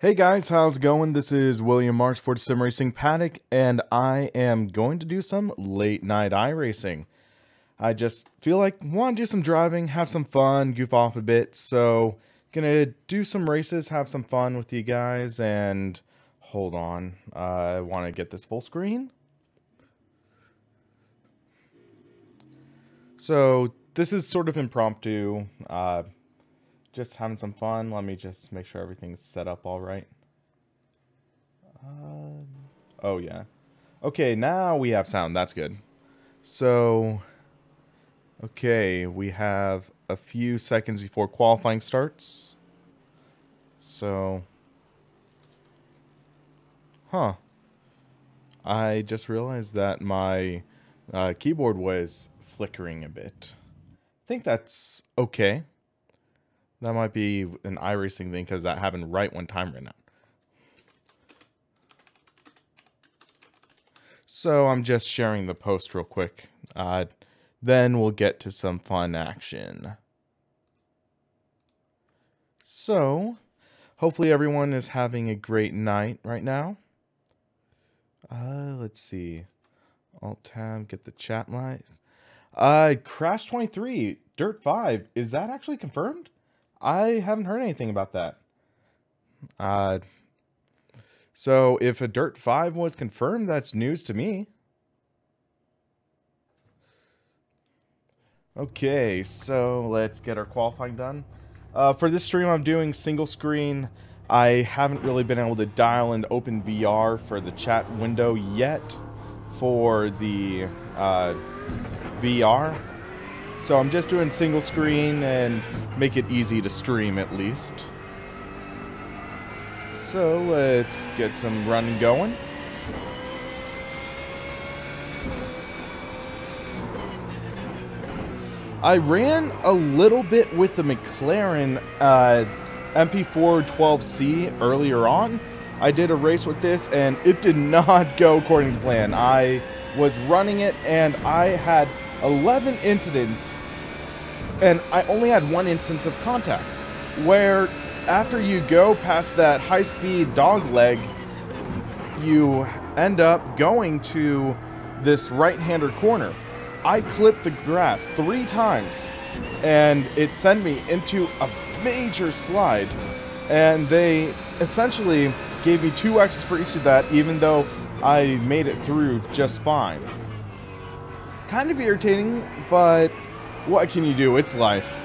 Hey guys, how's it going? This is William Marsh for Sim Racing Paddock, and I am going to do some late night iRacing. I just feel like want to do some driving, have some fun, goof off a bit, so gonna do some races, have some fun with you guys, and hold on, I want to get this full screen. So this is sort of impromptu, just having some fun. Let me just make sure everything's set up all right. Oh yeah. Okay, now we have sound. That's good. So, okay, we have a few seconds before qualifying starts. So, I just realized that my keyboard was flickering a bit. I think that's okay. That might be an iRacing thing because that happened right when time ran out. So I'm just sharing the post real quick. Then we'll get to some fun action. So, hopefully everyone is having a great night right now. Let's see. Alt-tab, get the chat live. Crash 23, Dirt 5. Is that actually confirmed? I haven't heard anything about that. So if a Dirt 5 was confirmed, that's news to me. Okay, so let's get our qualifying done. For this stream, I'm doing single screen. I haven't really been able to dial in Open VR for the chat window yet for the VR. So I'm just doing single screen and make it easy to stream at least. So let's get some running going. I ran a little bit with the McLaren MP4 12C earlier on. I did a race with this and it did not go according to plan. I was running it and I had 11 incidents and I only had one instance of contact, where after you go past that high-speed dog leg, you end up going to this right-hander corner. I clipped the grass 3 times and it sent me into a major slide, and they essentially gave me 2 X's for each of that, even though I made it through just fine. Kind of irritating, but what can you do? It's life.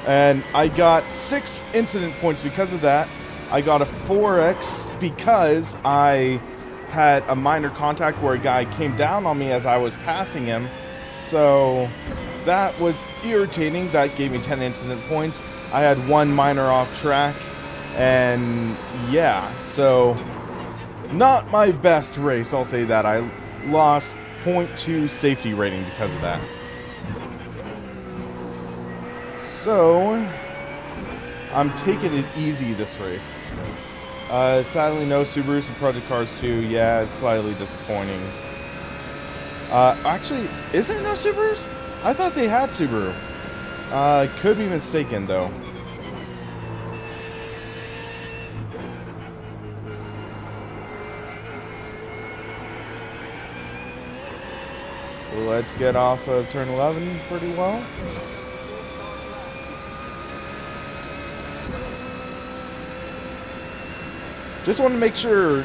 And I got 6 incident points because of that. I got a 4X because I had a minor contact where a guy came down on me as I was passing him. So that was irritating. That gave me 10 incident points. I had 1 minor off track. And yeah, so not my best race, I'll say that. I lost 0.2 safety rating because of that. So, I'm taking it easy this race. Sadly, no Subarus and Project Cars 2. Yeah, it's slightly disappointing. Actually, is there no Subarus? I thought they had Subaru. Could be mistaken, though. Let's get off of turn 11 pretty well. Just want to make sure,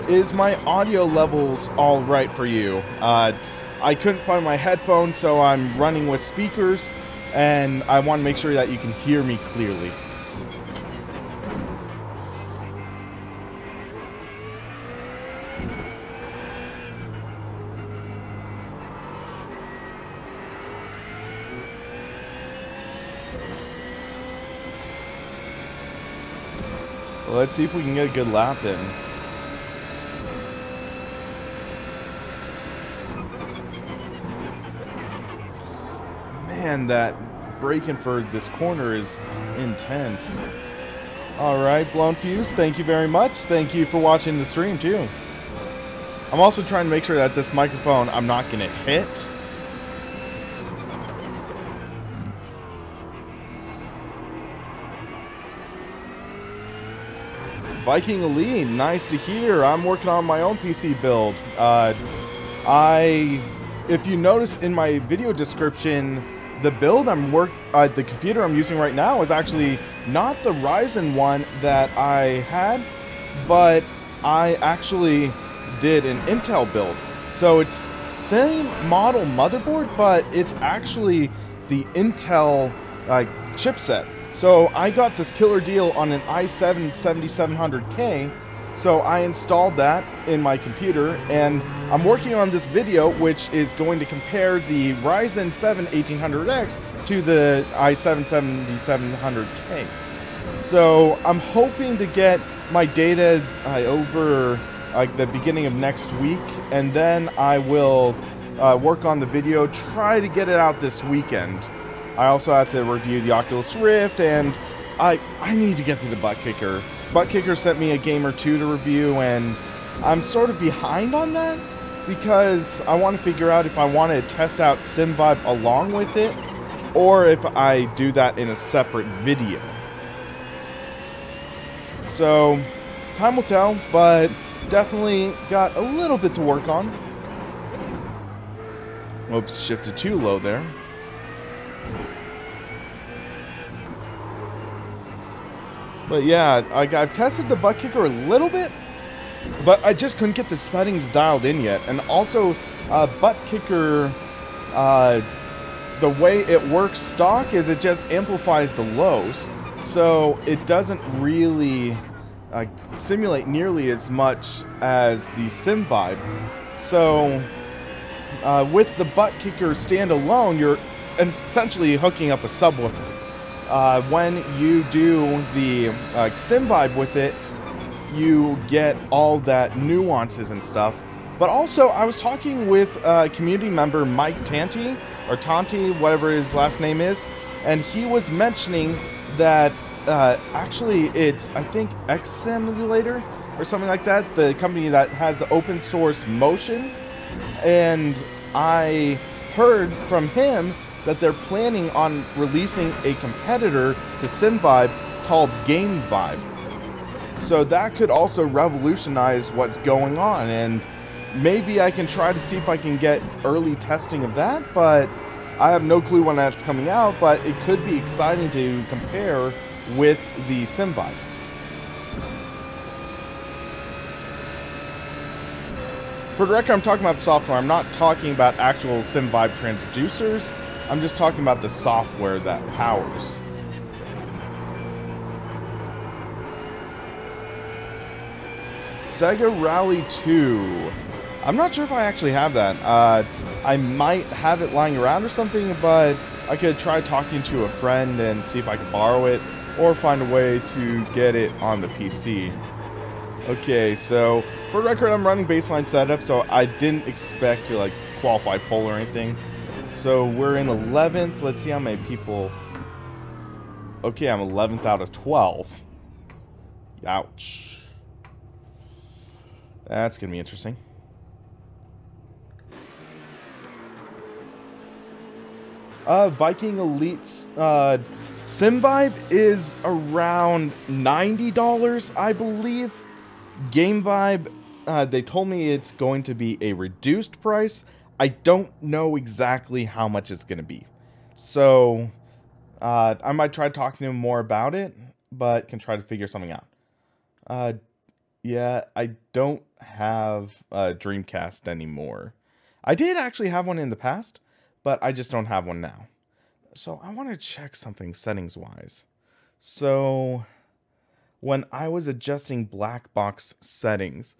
is my audio levels all right for you? I couldn't find my headphones, so I'm running with speakers, and I want to make sure that you can hear me clearly. Let's see if we can get a good lap in. Man, that braking for this corner is intense. Alright, Blown Fuse, thank you very much. Thank you for watching the stream, too. I'm also trying to make sure that this microphone I'm not going to hit. Viking Elite, nice to hear. I'm working on my own PC build. If you notice in my video description, the build the computer I'm using right now is actually not the Ryzen one that I had, but I actually did an Intel build. So it's same model motherboard, but it's actually the Intel chipset. So I got this killer deal on an i7 7700K, so I installed that in my computer, and I'm working on this video which is going to compare the Ryzen 7 1800X to the i7 7700K. So I'm hoping to get my data over like the beginning of next week, and then I will work on the video, try to get it out this weekend. I also have to review the Oculus Rift, and I need to get to the Butt Kicker. Butt Kicker sent me a game or two to review, and I'm sort of behind on that because I want to figure out if I want to test out SimVibe along with it, or if I do that in a separate video. So, time will tell, but definitely got a little bit to work on. Oops, shifted too low there. But yeah, I've tested the Butt Kicker a little bit, but I just couldn't get the settings dialed in yet. And also, Butt Kicker, the way it works stock is it just amplifies the lows. So it doesn't really simulate nearly as much as the SimVibe. So with the Butt Kicker standalone, you're essentially hooking up a subwoofer. When you do the SimVibe with it, you get all that nuances and stuff. But also, I was talking with community member Mike Tanti, or Tanti, whatever his last name is, and he was mentioning that actually it's, I think, X Simulator or something like that, the company that has the open source motion, and I heard from him that they're planning on releasing a competitor to SimVibe called GameVibe. So that could also revolutionize what's going on, and maybe I can try to see if I can get early testing of that, but I have no clue when that's coming out, but it could be exciting to compare with the SimVibe. For the record, I'm talking about the software. I'm not talking about actual SimVibe transducers. I'm just talking about the software that powers. Sega Rally 2. I'm not sure if I actually have that. I might have it lying around or something, but I could try talking to a friend and see if I can borrow it, or find a way to get it on the PC. Okay, so for the record, I'm running baseline setup, so I didn't expect to like qualify pole or anything. So we're in 11th. Let's see how many people. Okay, I'm 11th out of 12. Ouch. That's gonna be interesting. Viking Elite's SimVibe is around $90, I believe. GameVibe, they told me it's going to be a reduced price. I don't know exactly how much it's going to be. So, I might try talking to him more about it, but can try to figure something out. Yeah, I don't have a Dreamcast anymore. I did actually have one in the past, but I just don't have one now. So I want to check something settings-wise. So when I was adjusting black box settings,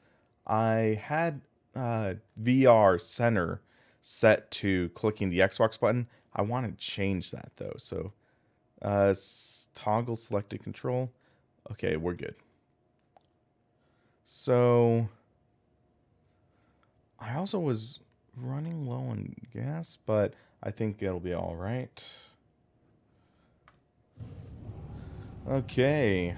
I had VR center set to clicking the Xbox button. I want to change that though. So toggle selected control. Okay, we're good. So I also was running low on gas, but I think it'll be all right. Okay.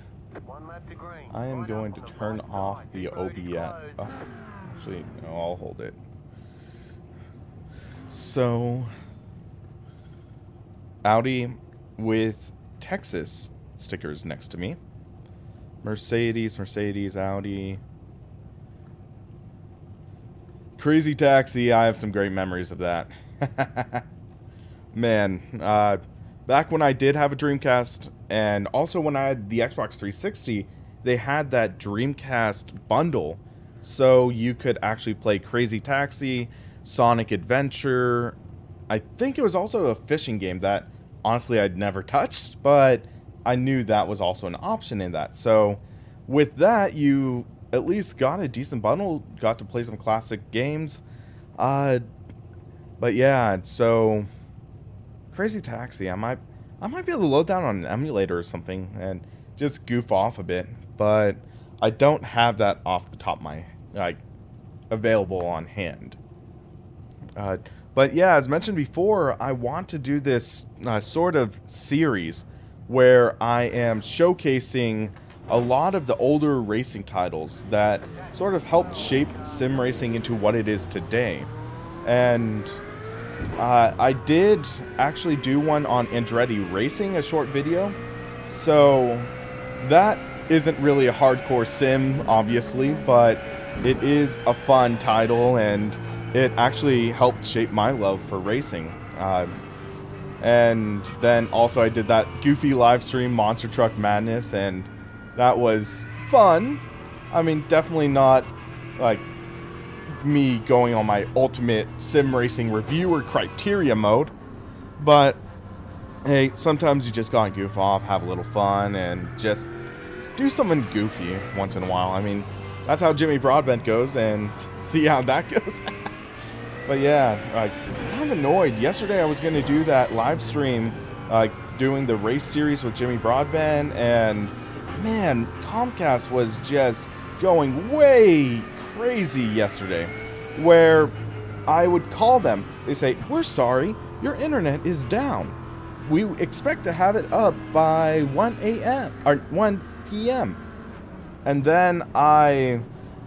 I am going to turn off the OBS. Oh, actually, no, I'll hold it. So, Audi with Texas stickers next to me. Mercedes, Audi. Crazy Taxi, I have some great memories of that. Man, back when I did have a Dreamcast, and also when I had the Xbox 360, they had that Dreamcast bundle, so you could actually play Crazy Taxi, Sonic Adventure. I think it was also a fishing game that, honestly, I'd never touched, but I knew that was also an option in that. So, with that, you at least got a decent bundle, got to play some classic games. But yeah, so Crazy Taxi, I might be able to load that on an emulator or something and just goof off a bit, but I don't have that off the top of my available on hand. But yeah, as mentioned before, I want to do this sort of series where I am showcasing a lot of the older racing titles that sort of helped shape sim racing into what it is today. And I did actually do one on Andretti Racing, a short video. So that isn't really a hardcore sim, obviously, but it is a fun title, and it actually helped shape my love for racing. And then also I did that goofy live stream, Monster Truck Madness, and that was fun. I mean, definitely not like me going on my ultimate sim racing reviewer criteria mode, but hey, sometimes you just gotta goof off, have a little fun, and just do something goofy once in a while. I mean, that's how Jimmy Broadbent goes, and see how that goes. But yeah, I'm kind of annoyed. Yesterday I was going to do that live stream, doing the race series with Jimmy Broadbent, and man, Comcast was just going way crazy yesterday, where I would call them. They say, "We're sorry, your internet is down. We expect to have it up by 1 a.m. or 1 p.m. And then I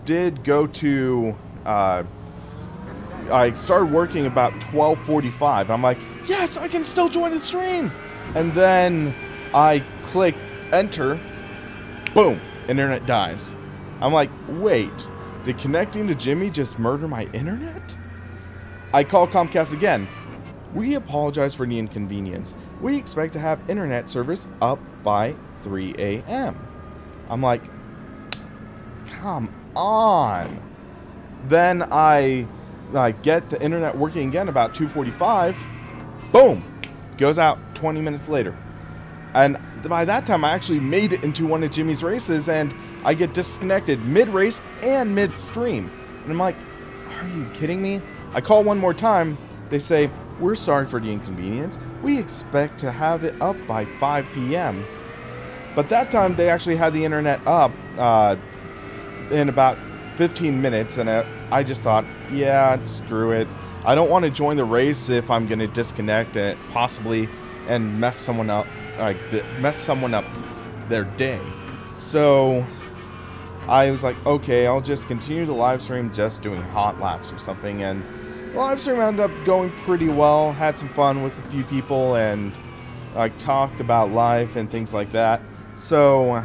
did go to, I started working about 12:45. I'm like, yes, I can still join the stream. And then I click enter. Boom, internet dies. I'm like, wait, did connecting to Jimmy just murder my internet? I call Comcast again. We apologize for the inconvenience. We expect to have internet service up by 3 a.m. I'm like, come on. Then I get the internet working again about 2:45. Boom, goes out 20 minutes later. And by that time, I actually made it into one of Jimmy's races, and I get disconnected mid-race and mid-stream. And I'm like, are you kidding me? I call one more time. They say, we're sorry for the inconvenience. We expect to have it up by 5 p.m. But that time, they actually had the internet up in about 15 minutes, and I just thought, yeah, screw it. I don't want to join the race if I'm going to disconnect and possibly mess someone up their day. So I was like, okay, I'll just continue the live stream, just doing hot laps or something. And the live stream ended up going pretty well. Had some fun with a few people, and I talked about life and things like that. So,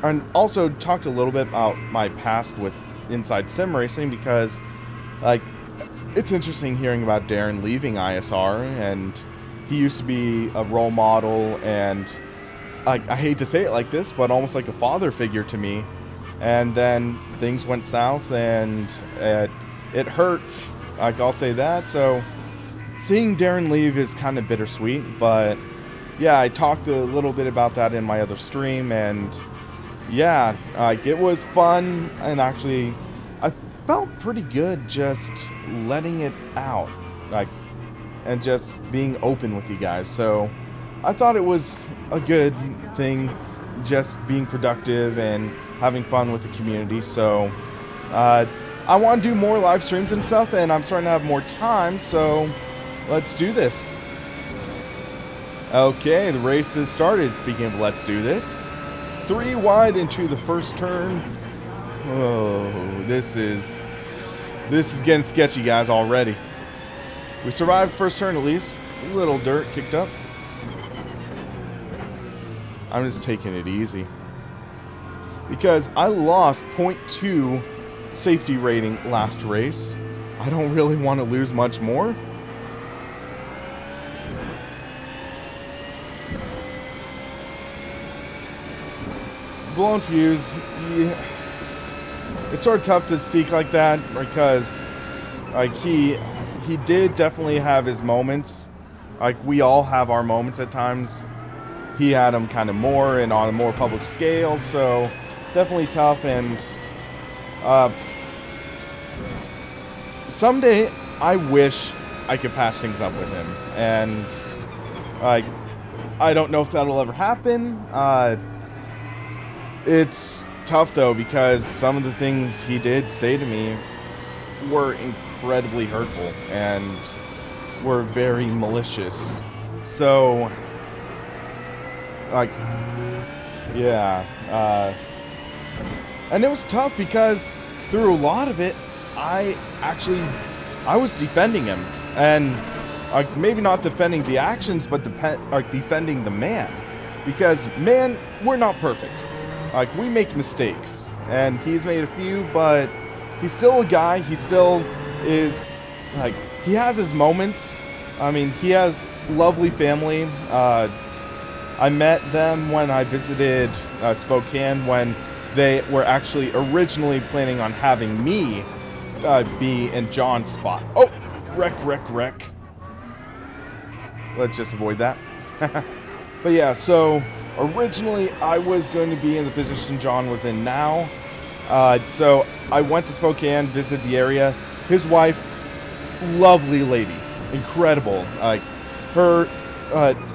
and also talked a little bit about my past with Inside Sim Racing, because it's interesting hearing about Darren leaving ISR, and he used to be a role model, and I hate to say it like this, but almost like a father figure to me. And then things went south, and it hurts. I'll say that. So seeing Darren leave is kind of bittersweet, but yeah, I talked a little bit about that in my other stream, and yeah, it was fun, and actually I felt pretty good just letting it out, and just being open with you guys. So I thought it was a good thing, just being productive and having fun with the community. So I want to do more live streams and stuff, and I'm starting to have more time, so let's do this. Okay, the race has started. Speaking of let's do this, 3 wide into the first turn. Oh, this is getting sketchy, guys, already. We survived the first turn at least. A little dirt kicked up. I'm just taking it easy. because I lost 0.2 safety rating last race. I don't really want to lose much more. Blown fuse. Yeah. It's sort of tough to speak like that because, like, he did definitely have his moments. Like, we all have our moments at times. He had them kind of more and on a more public scale, so definitely tough. And someday I wish I could pass things up with him, and I don't know if that'll ever happen. It's tough though, because some of the things he did say to me were incredibly hurtful and were very malicious. So, like, yeah. And it was tough because through a lot of it, I was defending him. And, like, maybe not defending the actions, but defending the man. Because, man, we're not perfect. Like, we make mistakes, and he's made a few, but he's still a guy. He still is, like, he has his moments. I mean, he has lovely family. I met them when I visited Spokane, when they were actually originally planning on having me be in John's spot. Oh, wreck. Let's just avoid that. But yeah, so originally, I was going to be in the position John was in now. So I went to Spokane, visited the area. His wife, lovely lady, incredible. Like her,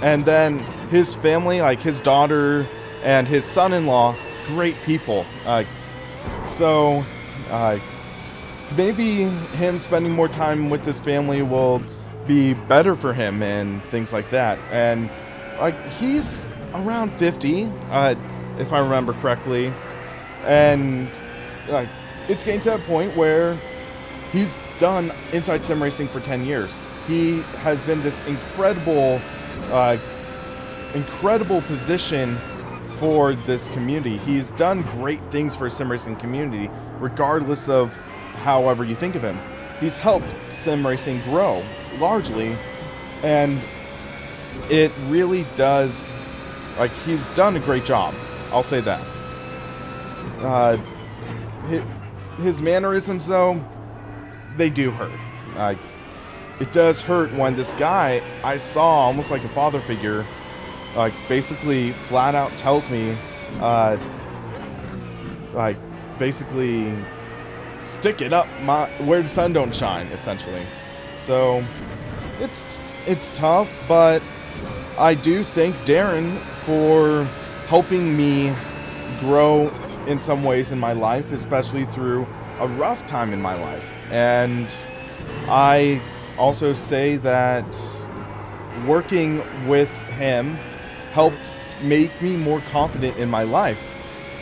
and then his family, like his daughter and his son-in-law, great people. So maybe him spending more time with his family will be better for him and things like that. And like, he's around 50, if I remember correctly, and like, it's getting to that point where he's done inside sim racing for 10 years. He has been this incredible position for this community. He's done great things for the sim racing community, regardless of however you think of him. He's helped sim racing grow largely, and it really does. Like, he's done a great job. I'll say that. His mannerisms, though, they do hurt. Like, it does hurt when this guy I saw almost like a father figure, like, basically flat out tells me, like, basically, stick it up where the sun don't shine, essentially. So, it's tough, but I do thank Darren for helping me grow in some ways in my life, especially through a rough time in my life. And I also say that working with him helped make me more confident in my life.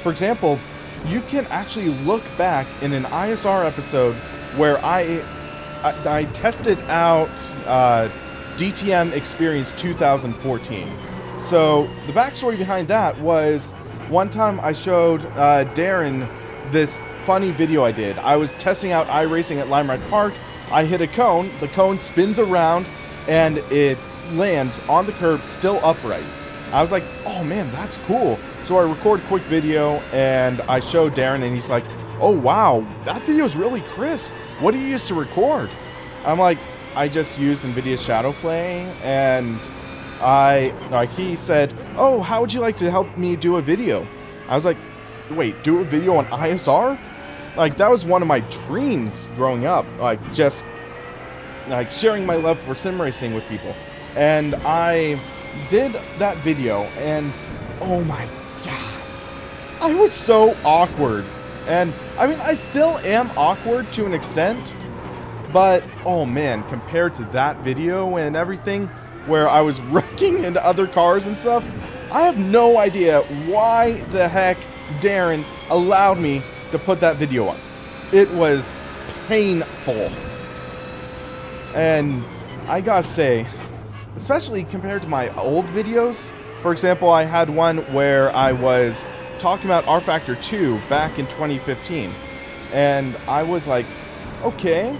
For example, you can actually look back in an ISR episode where I tested out DTM Experience 2014. So the backstory behind that was one time I showed Darren this funny video I did. I was testing out iRacing at Limerick Park. I hit a cone, the cone spins around, and it lands on the curb still upright. I was like, oh man, that's cool. So I record a quick video and I show Darren, and he's like, oh wow, that video is really crisp. What do you use to record? I'm like, I just use Nvidia Shadowplay, and he said, oh, how would you like to help me do a video? I was like, wait, do a video on ISR? Like, that was one of my dreams growing up, like, just like sharing my love for sim racing with people. And I did that video, and oh my god, I was so awkward. And I mean, I still am awkward to an extent, but oh man, compared to that video and everything where I was wrecking into other cars and stuff, I have no idea why the heck Darren allowed me to put that video up. It was painful. And I gotta say, especially compared to my old videos, for example, I had one where I was talking about R Factor 2 back in 2015. And I was like, okay,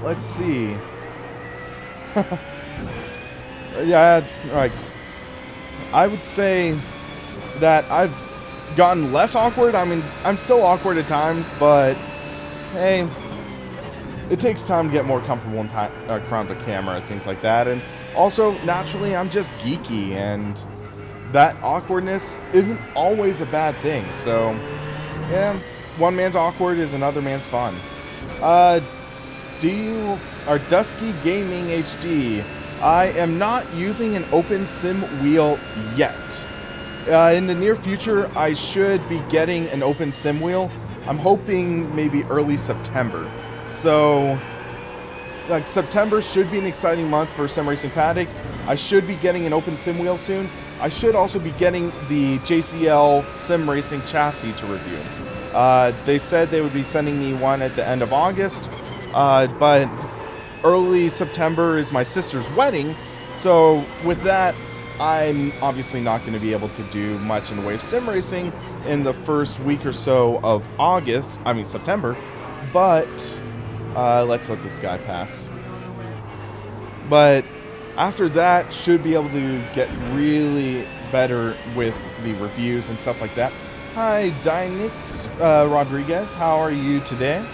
let's see. Yeah, like, I would say that I've gotten less awkward. I mean, I'm still awkward at times, but hey, it takes time to get more comfortable in front of a camera and things like that. And also, naturally, I'm just geeky, and that awkwardness isn't always a bad thing. So, yeah, one man's awkward is another man's fun. Dusky Gaming HD. I am not using an open sim wheel yet. In the near future, I should be getting an open sim wheel. I'm hoping maybe early September. So, like, September should be an exciting month for Sim Racing Paddock. I should be getting an open sim wheel soon. I should also be getting the JCL Sim Racing chassis to review. They said they would be sending me one at the end of August, but early September is my sister's wedding. So with that, I'm obviously not going to be able to do much in the way of sim racing in the first week or so of September. But let's let this guy pass. But after that, should be able to get really better with the reviews and stuff like that. Hi, Dynix Rodriguez. How are you today?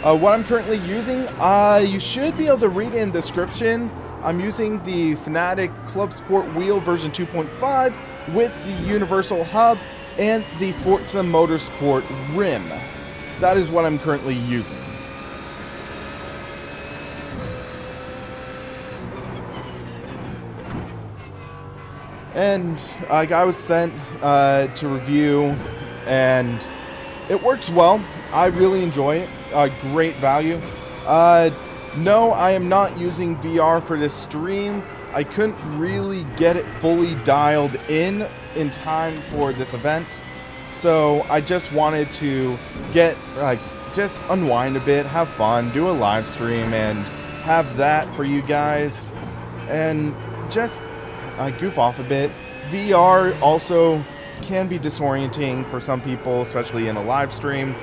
What I'm currently using, you should be able to read in the description. I'm using the Fanatic Club Sport Wheel version 2.5 with the Universal Hub and the Forza Motorsport Rim. That is what I'm currently using. And I was sent to review, and it works well. I really enjoy it. Great value. No, I am not using VR for this stream. I couldn't really get it fully dialed in time for this event. So I just wanted to get, just unwind a bit, have fun, do a live stream, and have that for you guys. And just goof off a bit. VR also can be disorienting for some people, especially in a live stream.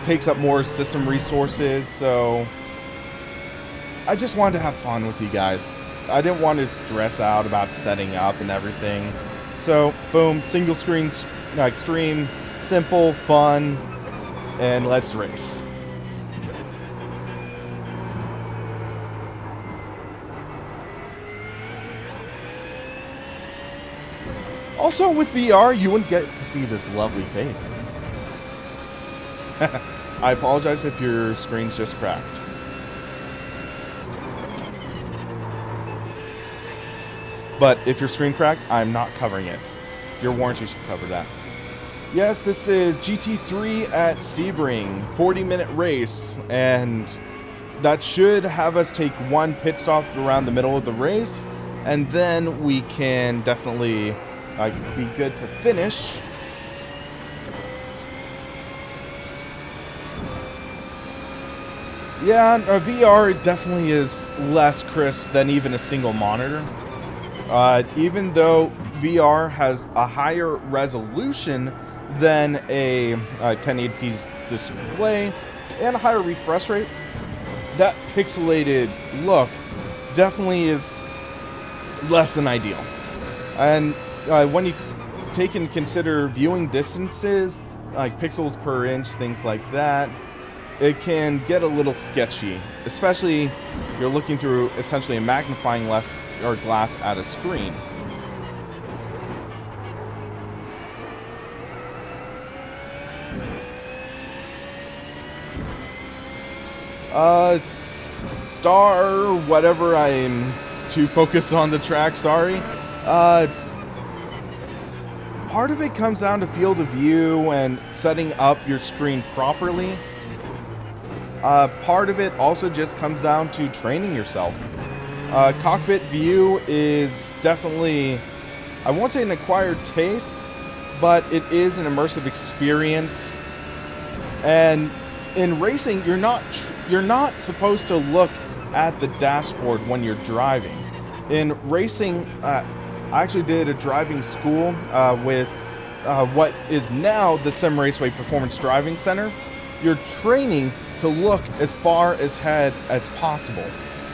Takes up more system resources, so I just wanted to have fun with you guys. I didn't want to stress out about setting up and everything. So, boom, single screen stream, simple, fun, and let's race. Also, with VR, you wouldn't get to see this lovely face. I apologize if your screen's just cracked. But if your screen cracked, I'm not covering it. Your warranty should cover that. Yes, this is GT3 at Sebring, 40-minute race, and that should have us take one pit stop around the middle of the race, and then we can definitely be good to finish. Yeah, VR definitely is less crisp than even a single monitor. Even though VR has a higher resolution than a 1080p display and a higher refresh rate, that pixelated look definitely is less than ideal. And when you take and consider viewing distances, like pixels per inch, things like that, it can get a little sketchy, especially if you're looking through essentially a magnifying glass at a screen. Star, whatever, I'm too focused on the track, sorry. Part of it comes down to field of view and setting up your screen properly. Part of it also just comes down to training yourself. Cockpit view is definitely, I won't say an acquired taste, but it is an immersive experience. And in racing, you're not supposed to look at the dashboard when you're driving. In racing, I actually did a driving school with what is now the Sim Raceway Performance Driving Center. You're training to look as far ahead as possible.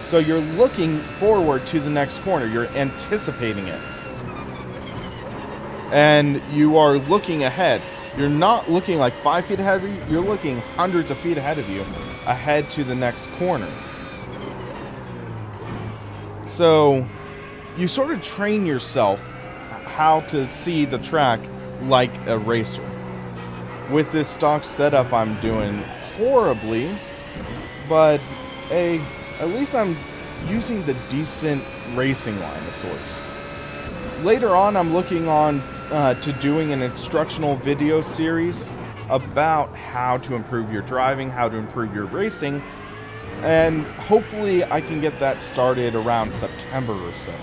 So you're looking forward to the next corner. You're anticipating it. And you are looking ahead. You're not looking like 5 feet ahead of you. You're looking hundreds of feet ahead of you, ahead to the next corner. So you sort of train yourself how to see the track like a racer. With this stock setup, I'm doing horribly, but at least I'm using the decent racing line of sorts. Later on, I'm looking on to doing an instructional video series about how to improve your driving, how to improve your racing, and hopefully I can get that started around September or so.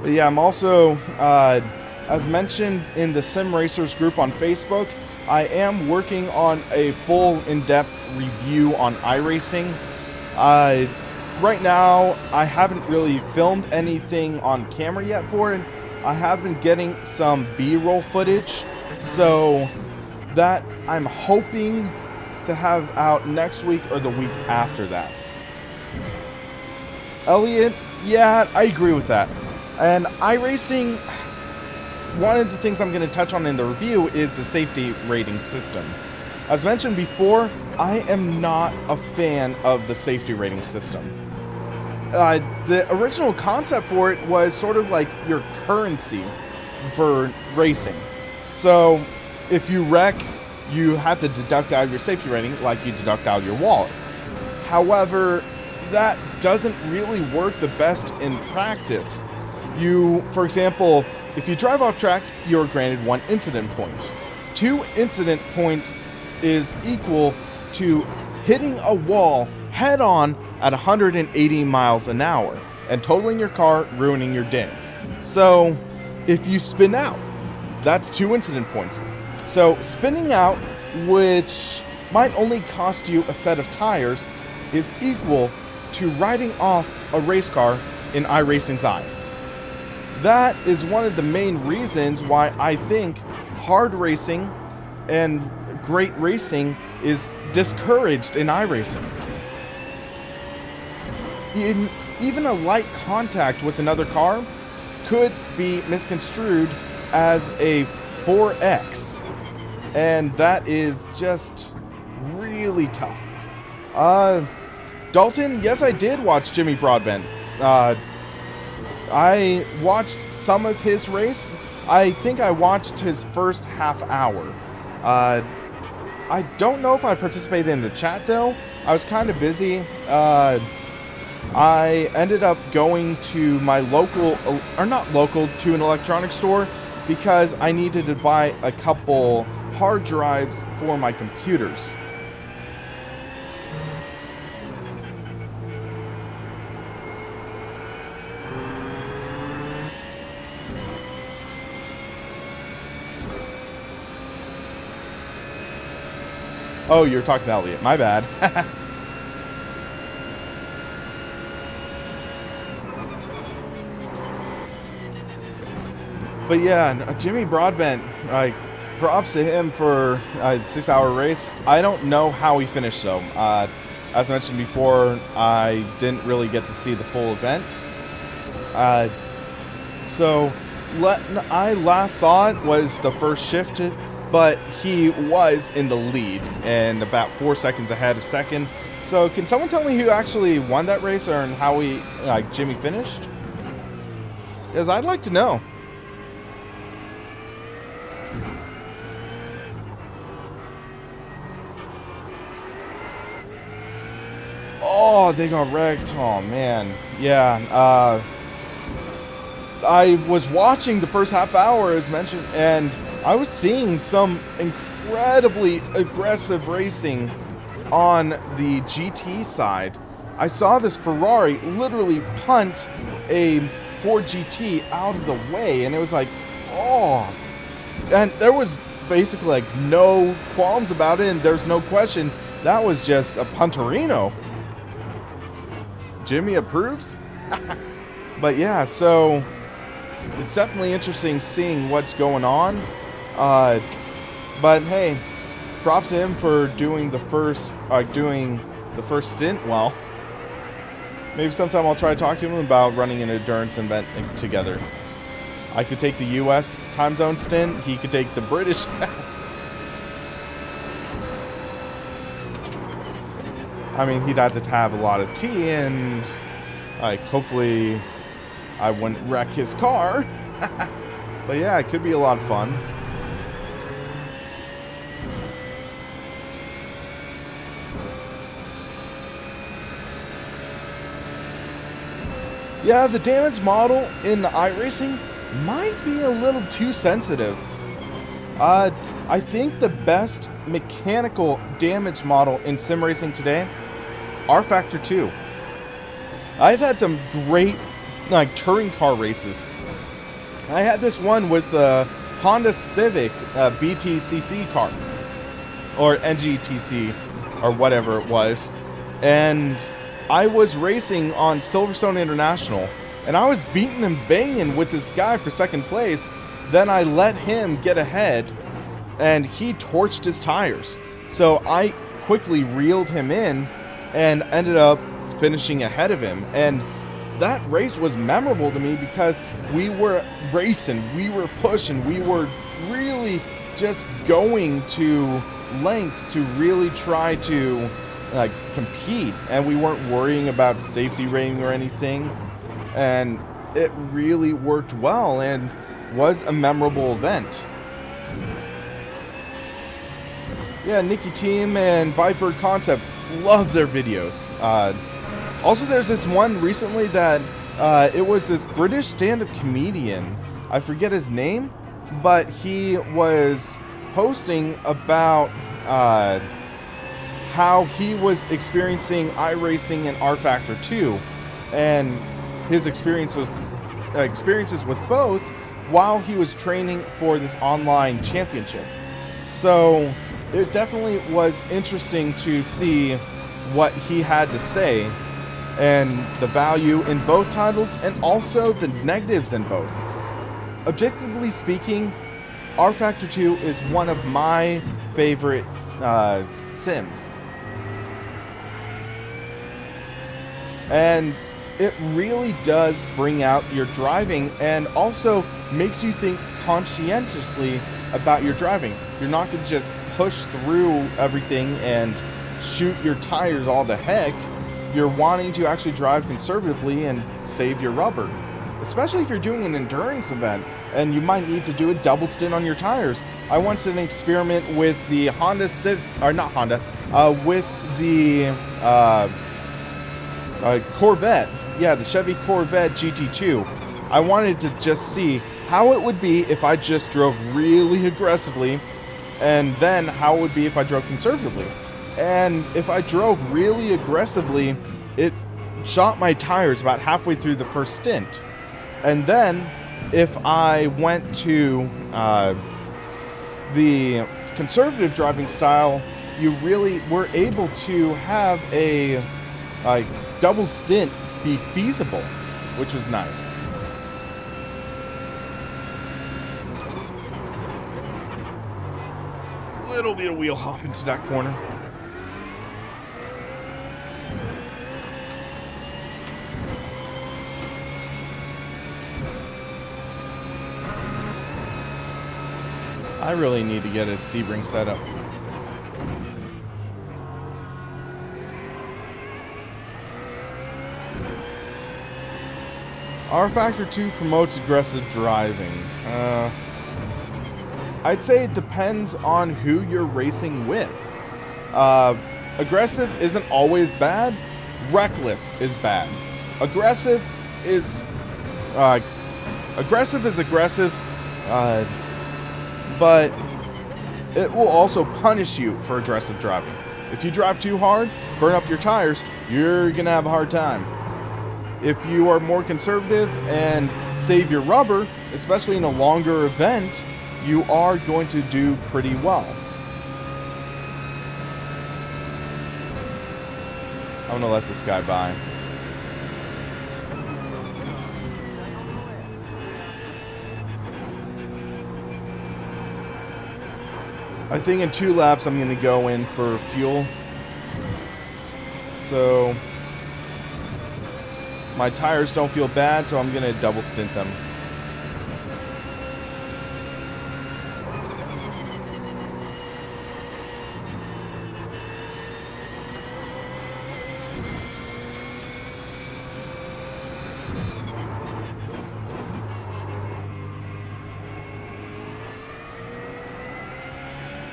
But yeah, I'm also, as mentioned in the Sim Racers group on Facebook, I am working on a full in-depth review on iRacing. Right now, I haven't really filmed anything on camera yet for it. I have been getting some B-roll footage, so that I'm hoping to have out next week or the week after that. Elliot, yeah, I agree with that. And iRacing, one of the things I'm going to touch on in the review is the safety rating system. As mentioned before, I am not a fan of the safety rating system. The original concept for it was sort of like your currency for racing. So if you wreck, you have to deduct out of your safety rating like you deduct out of your wallet. However, that doesn't really work the best in practice. For example, if you drive off track, you're granted 1 incident point. 2 incident points is equal to hitting a wall head on at 180 miles an hour and totaling your car, ruining your day. So if you spin out, that's 2 incident points. So spinning out, which might only cost you a set of tires, is equal to riding off a race car in iRacing's eyes. That is one of the main reasons why I think hard racing and great racing is discouraged in iRacing. Even a light contact with another car could be misconstrued as a 4X, and that is just really tough. Dalton, yes, I did watch Jimmy Broadbent. I watched some of his race. I think I watched his first half hour. I don't know if I participated in the chat though. I was kind of busy. I ended up going to my local, or not local, to an electronics store because I needed to buy a couple hard drives for my computers. Oh, you're talking to Elliot. My bad. But yeah, Jimmy Broadbent, like, props to him for a 6-hour race. I don't know how he finished though. As I mentioned before, I didn't really get to see the full event. So I last saw it was the first shift, but he was in the lead and about 4 seconds ahead of second. So can someone tell me who actually won that race or how Jimmy finished? Because I'd like to know. Oh, they got wrecked. Oh, man. Yeah. I was watching the first half hour, as mentioned, and I was seeing some incredibly aggressive racing on the GT side, I saw this Ferrari literally punt a Ford GT out of the way, and it was like, oh. And there was basically like no qualms about it, and there's no question that was just a punterino. Jimmy approves. But yeah, so it's definitely interesting seeing what's going on. But hey, props to him for doing the first stint well. Maybe sometime I'll try to talk to him about running an endurance event together. I could take the US time zone stint, he could take the British. I mean, he'd have to have a lot of tea, and like hopefully I wouldn't wreck his car. But yeah, it could be a lot of fun. Yeah, the damage model in the iRacing might be a little too sensitive. I think the best mechanical damage model in sim racing today, R-Factor 2. I've had some great like touring car races. I had this one with the Honda Civic BTCC car, or NGTC, or whatever it was, and I was racing on Silverstone International, and I was beating and banging with this guy for second place. Then I let him get ahead, and he torched his tires. So I quickly reeled him in and ended up finishing ahead of him. And that race was memorable to me because we were racing, we were pushing, we were really just going to lengths to really try to compete, and we weren't worrying about safety rating or anything, and it really worked well and was a memorable event. Yeah, Nikki Team and Viper Concept, love their videos. Also, there's this one recently that it was this British stand-up comedian, I forget his name, but he was posting about how he was experiencing iRacing and R-Factor 2, and his experiences with both while he was training for this online championship. So it definitely was interesting to see what he had to say and the value in both titles and also the negatives in both. Objectively speaking, R-Factor 2 is one of my favorite sims. And it really does bring out your driving and also makes you think conscientiously about your driving. You're not going to just push through everything and shoot your tires all the heck. You're wanting to actually drive conservatively and save your rubber. Especially if you're doing an endurance event and you might need to do a double stint on your tires. I once did an experiment with the Honda Civic, or not Honda, with the Corvette. Yeah, the Chevy Corvette GT2. I wanted to just see how it would be if I just drove really aggressively, and then how it would be if I drove conservatively. And if I drove really aggressively, it shot my tires about halfway through the first stint. And then if I went to the conservative driving style, you really were able to have a double stint be feasible, which was nice. Little bit of wheel hop into that corner. I really need to get a Sebring set up. R-Factor 2 promotes aggressive driving. I'd say it depends on who you're racing with. Aggressive isn't always bad. Reckless is bad. Aggressive is aggressive, but it will also punish you for aggressive driving. If you drive too hard, burn up your tires, you're going to have a hard time. If you are more conservative and save your rubber, especially in a longer event, you are going to do pretty well. I'm going to let this guy by. I think in 2 laps I'm going to go in for fuel. So my tires don't feel bad, so I'm going to double stint them.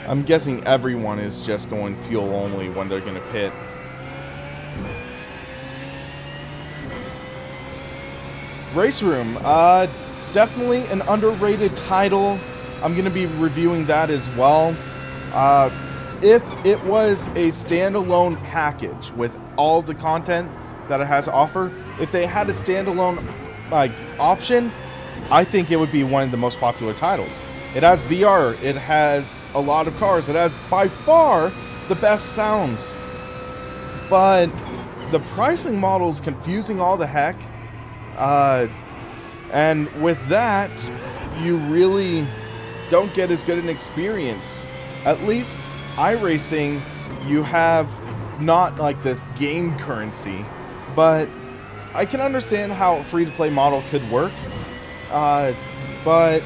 I'm guessing everyone is just going fuel only when they're going to pit. Race Room, definitely an underrated title. I'm going to be reviewing that as well. If it was a standalone package with all the content that it has to offer, if they had a standalone option, I think it would be one of the most popular titles. It has VR, it has a lot of cars, it has by far the best sounds. But the pricing model is confusing all the heck. And with that, you really don't get as good an experience. At least iRacing, you have not like this game currency, but I can understand how a free-to-play model could work. But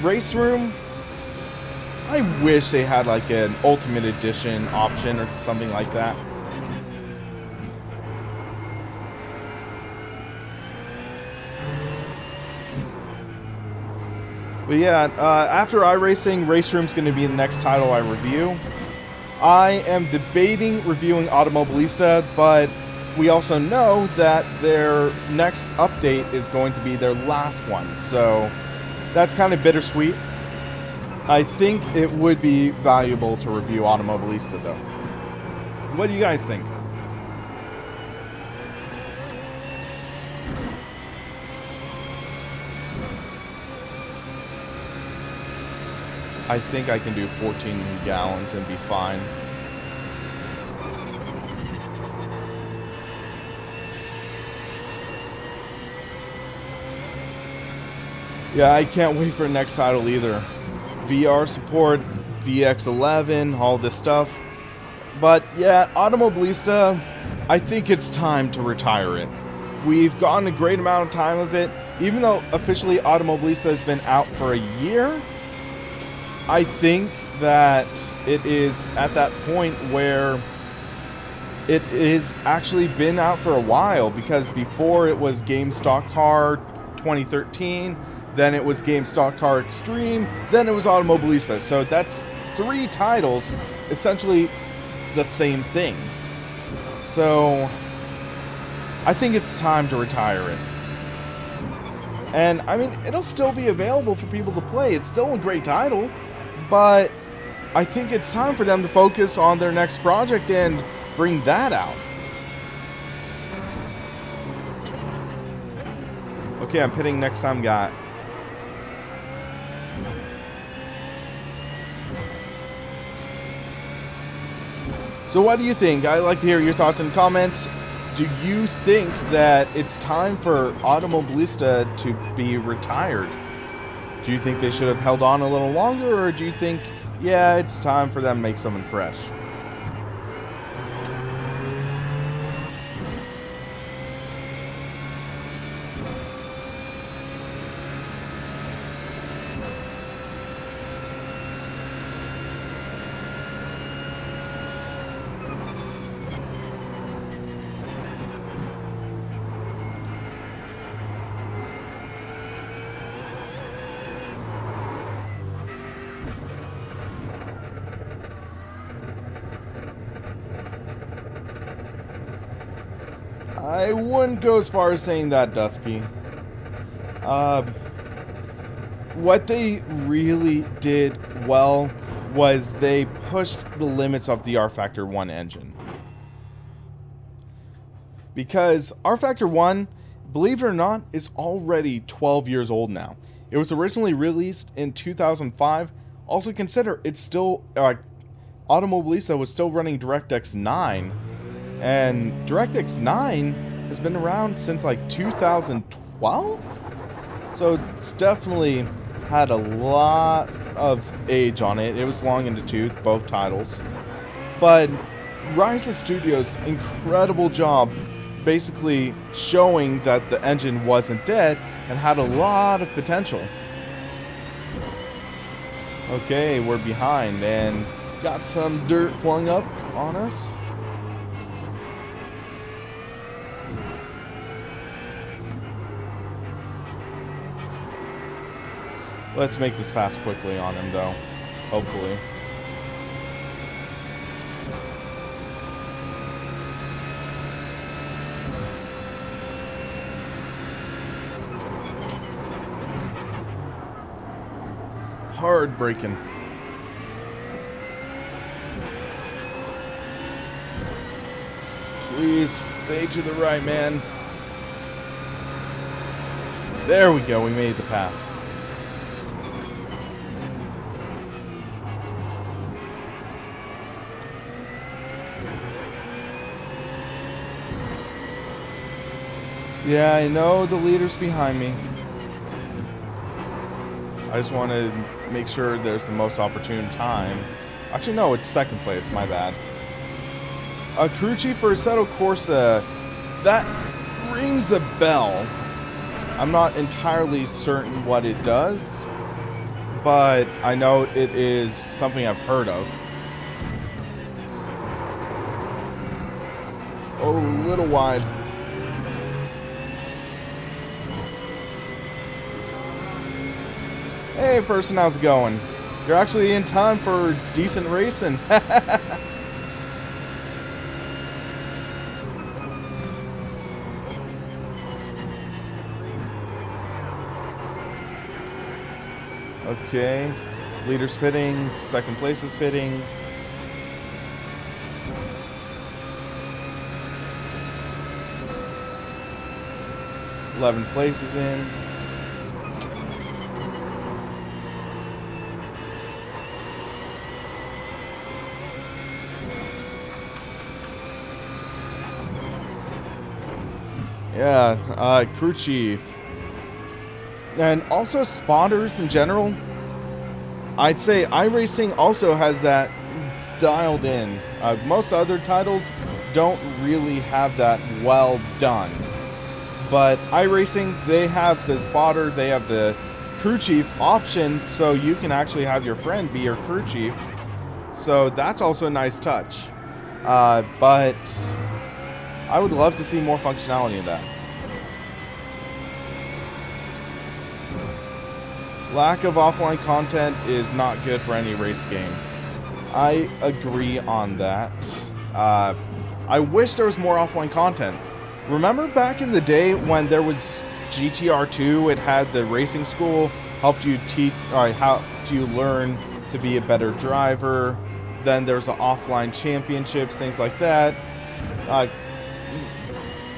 Race Room, I wish they had like an Ultimate Edition option or something like that. But yeah, after iRacing, Race Room's going to be the next title I review. I am debating reviewing Automobilista, but we also know that their next update is going to be their last one, so that's kind of bittersweet. I think it would be valuable to review Automobilista, though. What do you guys think? I think I can do 14 gallons and be fine. Yeah, I can't wait for the next title either. VR support, DX11, all this stuff. But yeah, Automobilista, I think it's time to retire it. We've gotten a great amount of time of it. Even though officially Automobilista has been out for a year, I think that it is at that point where it is actually been out for a while, because before it was Game Stock Car 2013, then it was Game Stock Car Extreme, then it was Automobilista. So that's 3 titles, essentially the same thing. So I think it's time to retire it. And I mean, it'll still be available for people to play. It's still a great title, but I think it's time for them to focus on their next project and bring that out. Okay, I'm pitting next time, guy. So what do you think? I'd like to hear your thoughts and comments. Do you think that it's time for Automobilista to be retired? Do you think they should have held on a little longer, or do you think, yeah, it's time for them to make something fresh? I wouldn't go as far as saying that, Dusky. What they really did well was they pushed the limits of the R-Factor 1 engine. Because R-Factor 1, believe it or not, is already 12 years old now. It was originally released in 2005. Also consider it's still, Automobilista was still running DirectX 9. And DirectX 9 has been around since like 2012? So it's definitely had a lot of age on it. It was long in the tooth, both titles. But Rise Studios' incredible job basically showing that the engine wasn't dead and had a lot of potential. Okay, we're behind and got some dirt flung up on us. Let's make this pass quickly on him, though. Hopefully. Hard braking. Please stay to the right, man. There we go. We made the pass. Yeah, I know the leader's behind me. I just want to make sure there's the most opportune time. Actually, no, it's second place. My bad. A crew chief for Assetto Corsa. That rings a bell. I'm not entirely certain what it does, but I know it is something I've heard of. Oh, a little wide. Hey person, how's it going? You're actually in time for decent racing. Okay, leader's pitting, second place is pitting. Eleventh place is in. Yeah, crew chief. And also spotters in general. I'd say iRacing also has that dialed in. Most other titles don't really have that well done. But iRacing, they have the spotter, they have the crew chief option, so you can actually have your friend be your crew chief. So that's also a nice touch. But I would love to see more functionality in that. Lack of offline content is not good for any race game. I agree on that. I wish there was more offline content. Remember back in the day when there was GTR2, it had the racing school, helped you helped you learn to be a better driver. Then there's the offline championships, things like that.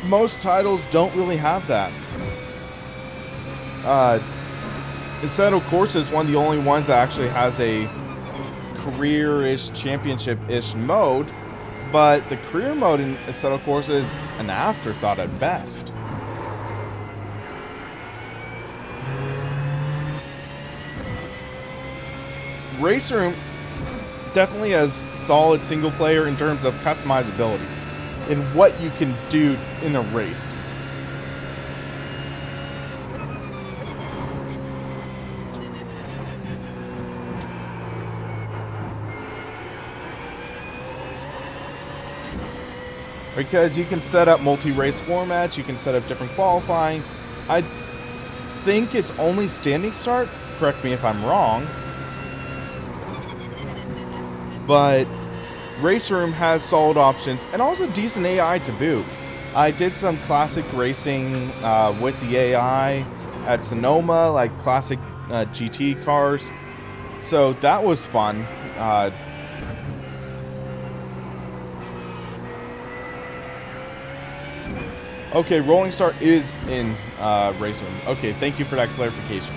Most titles don't really have that. Assetto Corsa is one of the only ones that actually has a career-ish, championship-ish mode, but the career mode in Assetto Corsa is an afterthought at best. Race Room definitely has solid single player in terms of customizability in what you can do in a race. Because you can set up multi-race formats, you can set up different qualifying. I think it's only standing start, correct me if I'm wrong. But Race Room has solid options and also decent AI to boot. I did some classic racing with the AI at Sonoma, like classic GT cars. So that was fun. Okay, Rolling Start is in Race Room. Okay, thank you for that clarification.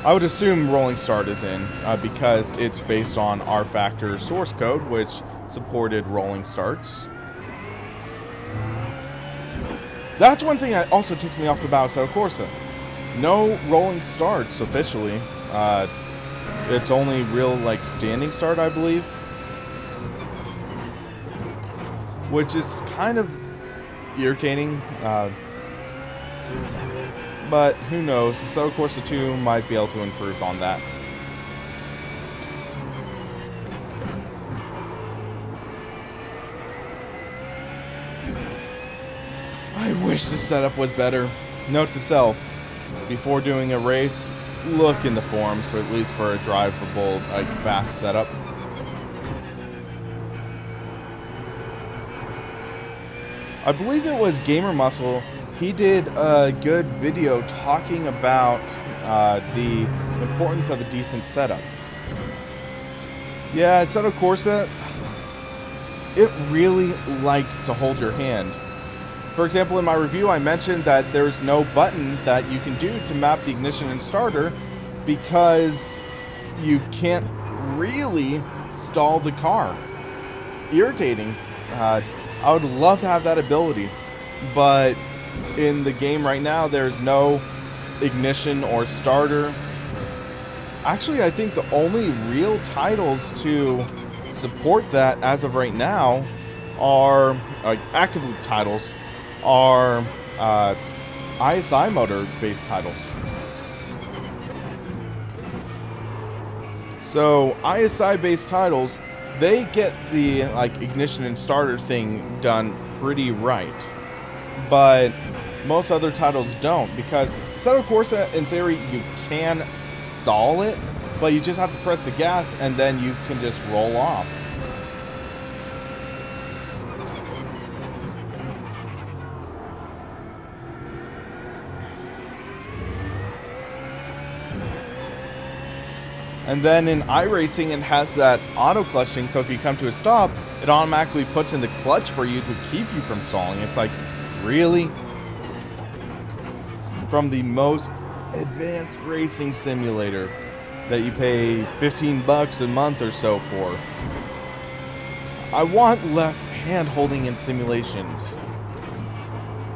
I would assume Rolling Start is in because it's based on R-Factor source code, which supported Rolling Starts. That's one thing that also takes me off the Assetto Corsa. No Rolling Starts officially. It's only real like standing start, I believe. Which is kind of irritating. But who knows? Assetto Corsa 2 might be able to improve on that. I wish the setup was better. Note to self, before doing a race, look in the forums, so at least for a drivable, like, fast setup. I believe it was Gamer Muscle. He did a good video talking about the importance of a decent setup. Yeah, Assetto Corsa, it really likes to hold your hand. For example, in my review, I mentioned that there's no button that you can do to map the ignition and starter because you can't really stall the car. Irritating. I would love to have that ability, but in the game right now, there's no ignition or starter. Actually, I think the only real titles to support that as of right now are, like, active titles are ISI motor based titles. So ISI based titles, they get the like ignition and starter thing done pretty right, but most other titles don't, because Assetto Corsa, in theory, you can stall it, but you just have to press the gas and then you can just roll off. And then in iRacing, it has that auto clutching, so if you come to a stop, it automatically puts in the clutch for you to keep you from stalling. It's like, really? From the most advanced racing simulator that you pay 15 bucks a month or so for. I want less hand-holding in simulations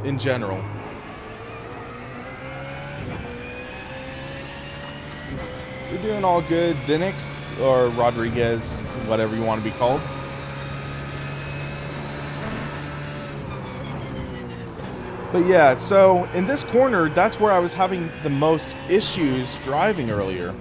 in general. You're doing all good, Dinix, or Rodriguez, whatever you want to be called. But yeah, so in this corner, that's where I was having the most issues driving earlier.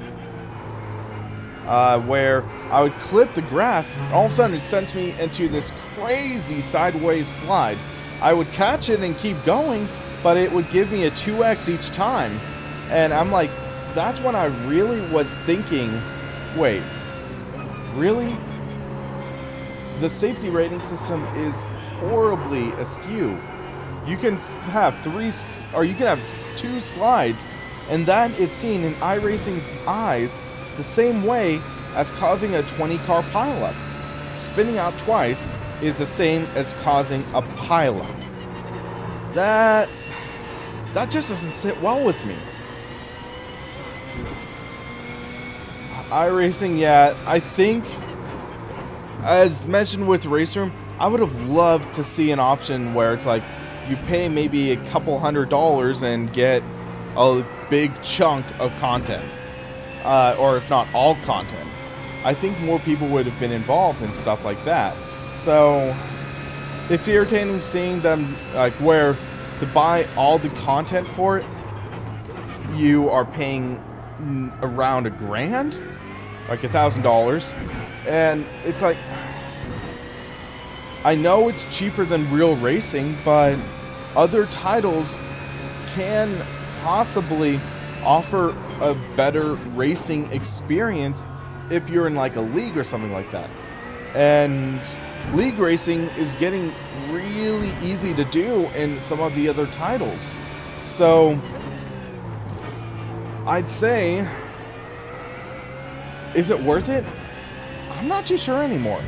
Where I would clip the grass, and all of a sudden it sends me into this crazy sideways slide. I would catch it and keep going, but it would give me a 2x each time. And I'm like, that's when I really was thinking, wait, really? The safety rating system is horribly askew. You can have two slides, and that is seen in iRacing's eyes the same way as causing a 20-car pileup. Spinning out twice is the same as causing a pileup. That just doesn't sit well with me. iRacing, yeah, I think, as mentioned with Race Room, I would have loved to see an option where it's like, you pay maybe a couple $100 and get a big chunk of content. Or if not all content. I think more people would have been involved in stuff like that. So, it's irritating seeing them, like, where to buy all the content for it, you are paying around $1,000, like $1,000, and it's like, I know it's cheaper than real racing, but other titles can possibly offer a better racing experience if you're in like a league or something like that. And league racing is getting really easy to do in some of the other titles. So I'd say, is it worth it? I'm not too sure anymore.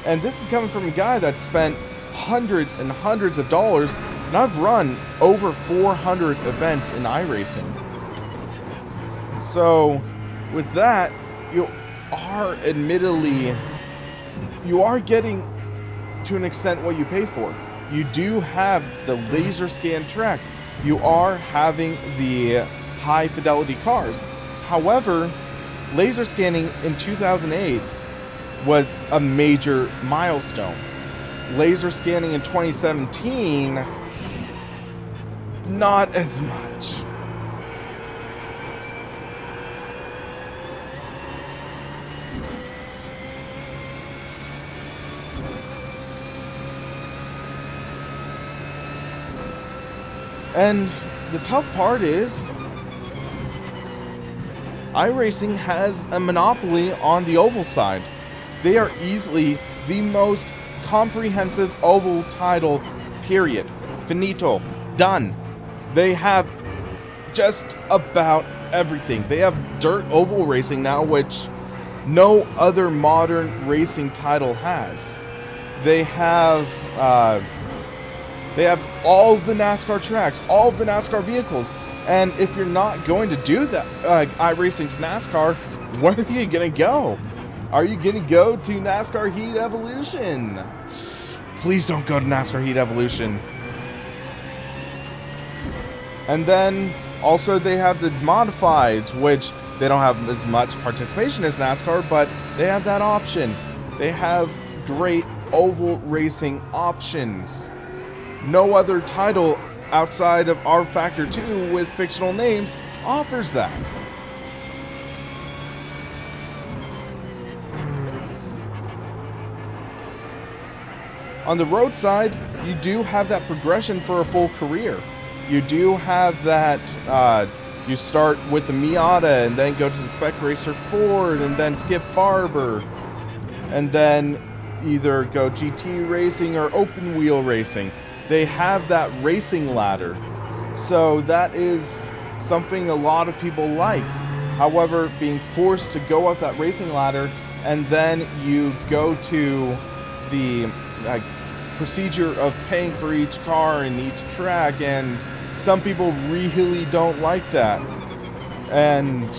And this is coming from a guy that spent hundreds and hundreds of dollars, and I've run over 400 events in iRacing. So, with that, you are getting, to an extent, what you pay for. You do have the laser scan tracks. You are having the high fidelity cars. However, laser scanning in 2008 was a major milestone. Laser scanning in 2017, not as much. And the tough part is, iRacing has a monopoly on the oval side. They are easily the most comprehensive oval title, period. Finito. Done. They have just about everything. They have dirt oval racing now, which no other modern racing title has. They have all of the NASCAR tracks, all of the NASCAR vehicles. And if you're not going to do that, iRacing's NASCAR, where are you going to go? Are you going to go to NASCAR Heat Evolution? Please don't go to NASCAR Heat Evolution. And then also they have the modifieds, which they don't have as much participation as NASCAR, but they have that option. They have great oval racing options. No other title outside of R Factor 2 with fictional names offers that. On the road side, you do have that progression for a full career. You do have that, you start with the Miata and then go to the Spec Racer Ford and then skip Barber. And then either go GT racing or open wheel racing. They have that racing ladder. So that is something a lot of people like. However, being forced to go up that racing ladder and then you go to the procedure of paying for each car and each track, and some people really don't like that. And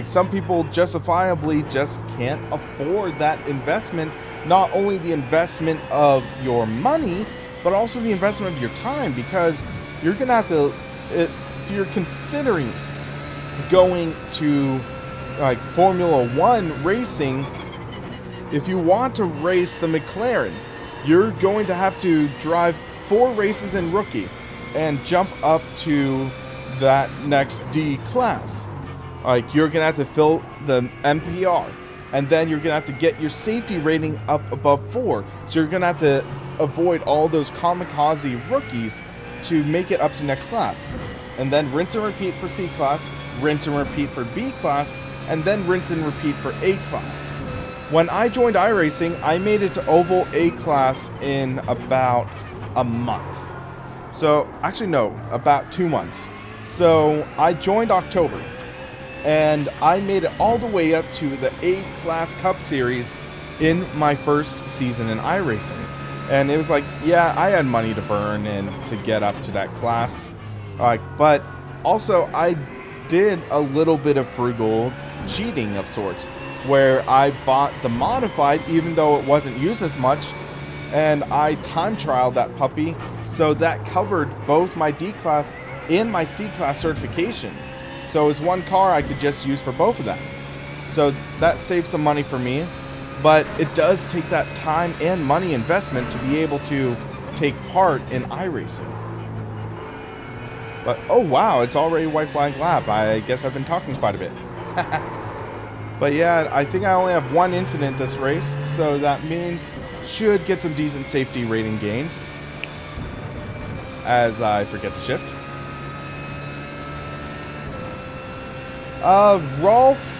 some people justifiably just can't afford that investment. Not only the investment of your money, but also the investment of your time, because you're gonna have to, if you're considering going to Formula One racing, if you want to race the McLaren, you're going to have to drive 4 races in rookie and jump up to that next D class. You're gonna have to fill the MPR, and then you're gonna have to get your safety rating up above 4. So you're gonna have to avoid all those kamikaze rookies to make it up to next class, and then rinse and repeat for C class, rinse and repeat for B class, and then rinse and repeat for A class. When I joined iRacing, I made it to Oval A class in about a month. So actually no, about 2 months. So I joined October, and I made it all the way up to the A class Cup Series in my first season in iRacing. And it was like, yeah, I had money to burn and to get up to that class. But also I did a little bit of frugal cheating of sorts, where I bought the modified even though it wasn't used as much, and I time trialed that puppy, so that covered both my D class and my C class certification. So it was one car I could just use for both of them. So that saved some money for me. But it does take that time and money investment to be able to take part in iRacing. But, oh wow, it's already white flag lap. I guess I've been talking quite a bit. But yeah, I think I only have 1 incident this race, so that means should get some decent safety rating gains as I forget to shift. Rolf,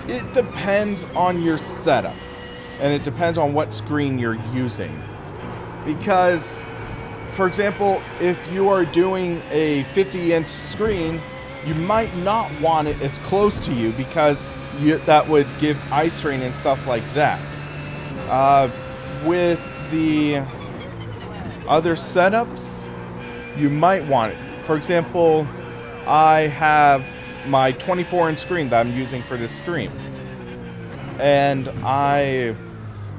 it depends on your setup, and it depends on what screen you're using. Because, for example, if you are doing a 50-inch screen, you might not want it as close to you because that would give eye strain and stuff like that. With the other setups, you might want it. For example, I have my 24-inch screen that I'm using for this stream, and I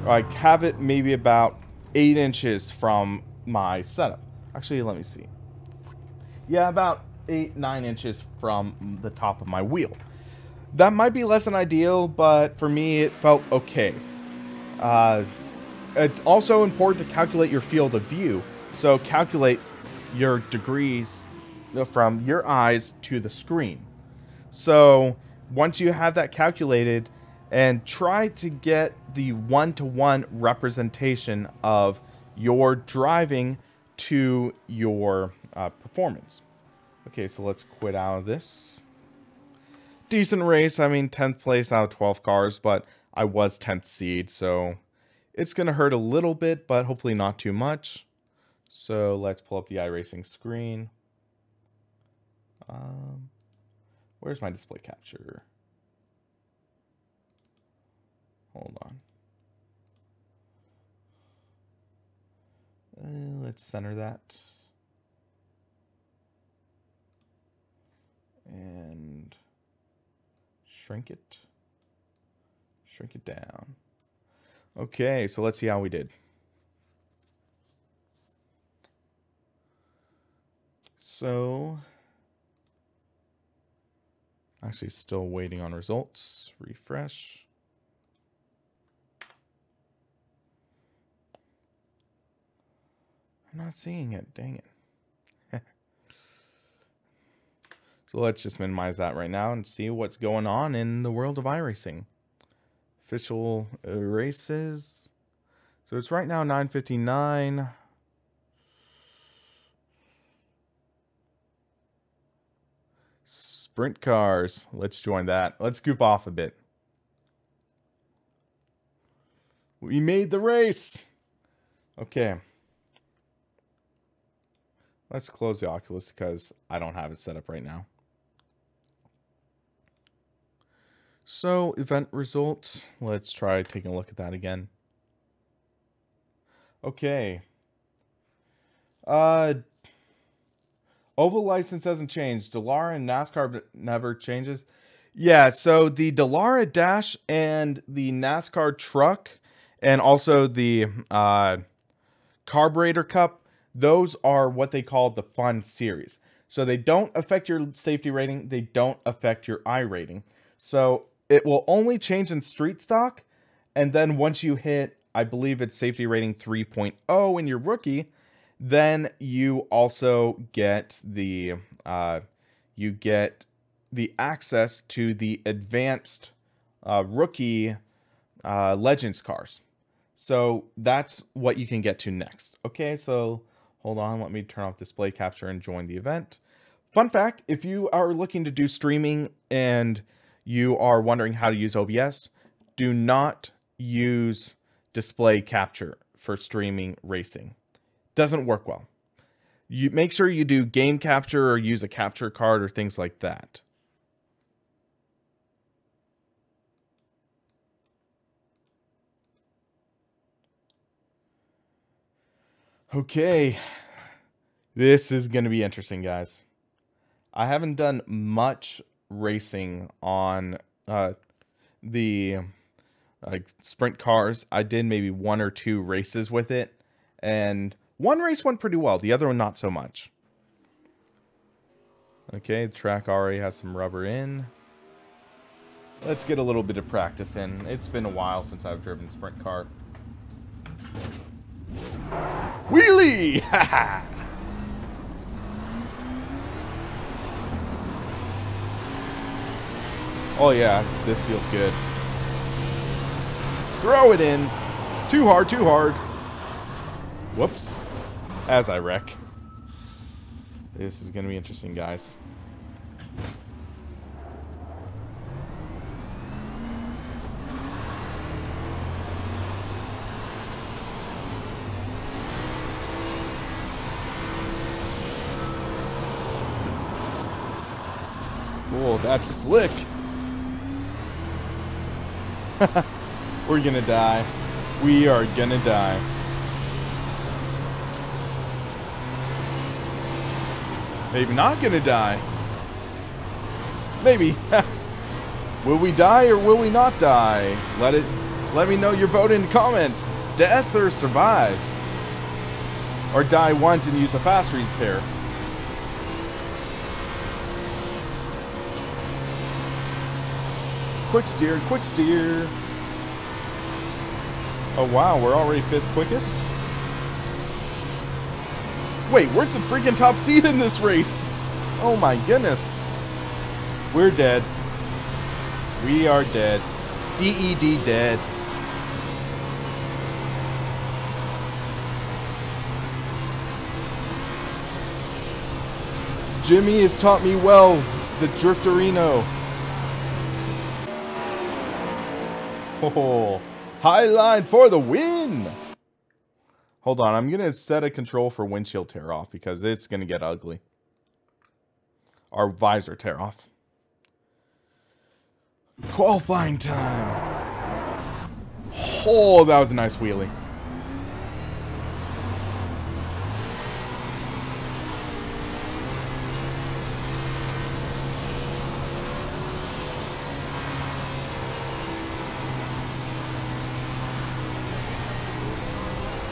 have it maybe about 8 inches from my setup. Actually, let me see. Yeah, about 8-9 inches from the top of my wheel. That might be less than ideal, but for me it felt okay. It's also important to calculate your field of view. So calculate your degrees from your eyes to the screen. So once you have that calculated, and try to get the one-to-one representation of your driving to your performance. Okay, so let's quit out of this. Decent race. I mean, 10th place out of 12 cars, but I was 10th seed, so it's going to hurt a little bit, but hopefully not too much. So let's pull up the iRacing screen. Where's my display capture? Hold on. Let's center that. And shrink it. Shrink it down. Okay, so let's see how we did. So, actually still waiting on results. Refresh. I'm not seeing it, dang it. So let's just minimize that right now and see what's going on in the world of iRacing. Official races. So it's right now 9:59. Sprint cars. Let's join that. Let's goof off a bit. We made the race. Okay. Let's close the Oculus because I don't have it set up right now. So, event results. Let's try taking a look at that again. Okay. Oval license hasn't changed. Dallara and NASCAR never changes. Yeah, so the Dallara Dash and the NASCAR Truck and also the Carburetor Cup, those are what they call the Fun Series. So they don't affect your safety rating. They don't affect your I rating. So it will only change in street stock. And then once you hit, I believe it's safety rating 3.0 in your rookie, then you also get the access to the advanced rookie Legends cars. So that's what you can get to next. Okay, so hold on, let me turn off display capture and join the event. Fun fact, if you are looking to do streaming and you are wondering how to use OBS, do not use display capture for streaming racing. Doesn't work well. You make sure you do game capture or use a capture card or things like that. Okay, this is going to be interesting, guys. I haven't done much racing on the sprint cars. I did maybe 1 or 2 races with it, and one race went pretty well. The other one, not so much. Okay, the track already has some rubber in. Let's get a little bit of practice in. It's been a while since I've driven a sprint car. Wheelie! Ha Oh yeah, this feels good. Throw it in. Too hard, too hard. Whoops. As I wreck. This is going to be interesting, guys. Oh, that's slick. We're gonna die. We are gonna die. Maybe not gonna die. Maybe. Will we die or will we not die? Let me know your vote in the comments. Death or survive? Or die once and use a fast repair. Quick steer, quick steer. Oh wow, we're already 5th quickest? Wait, we're at the freaking top seed in this race! Oh my goodness. We're dead. We are dead. DED dead. Jimmy has taught me well, the Drifterino. Oh, high line for the win! Hold on, I'm going to set a control for windshield tear off because it's going to get ugly. Our visor tear off. Qualifying time. Oh, that was a nice wheelie.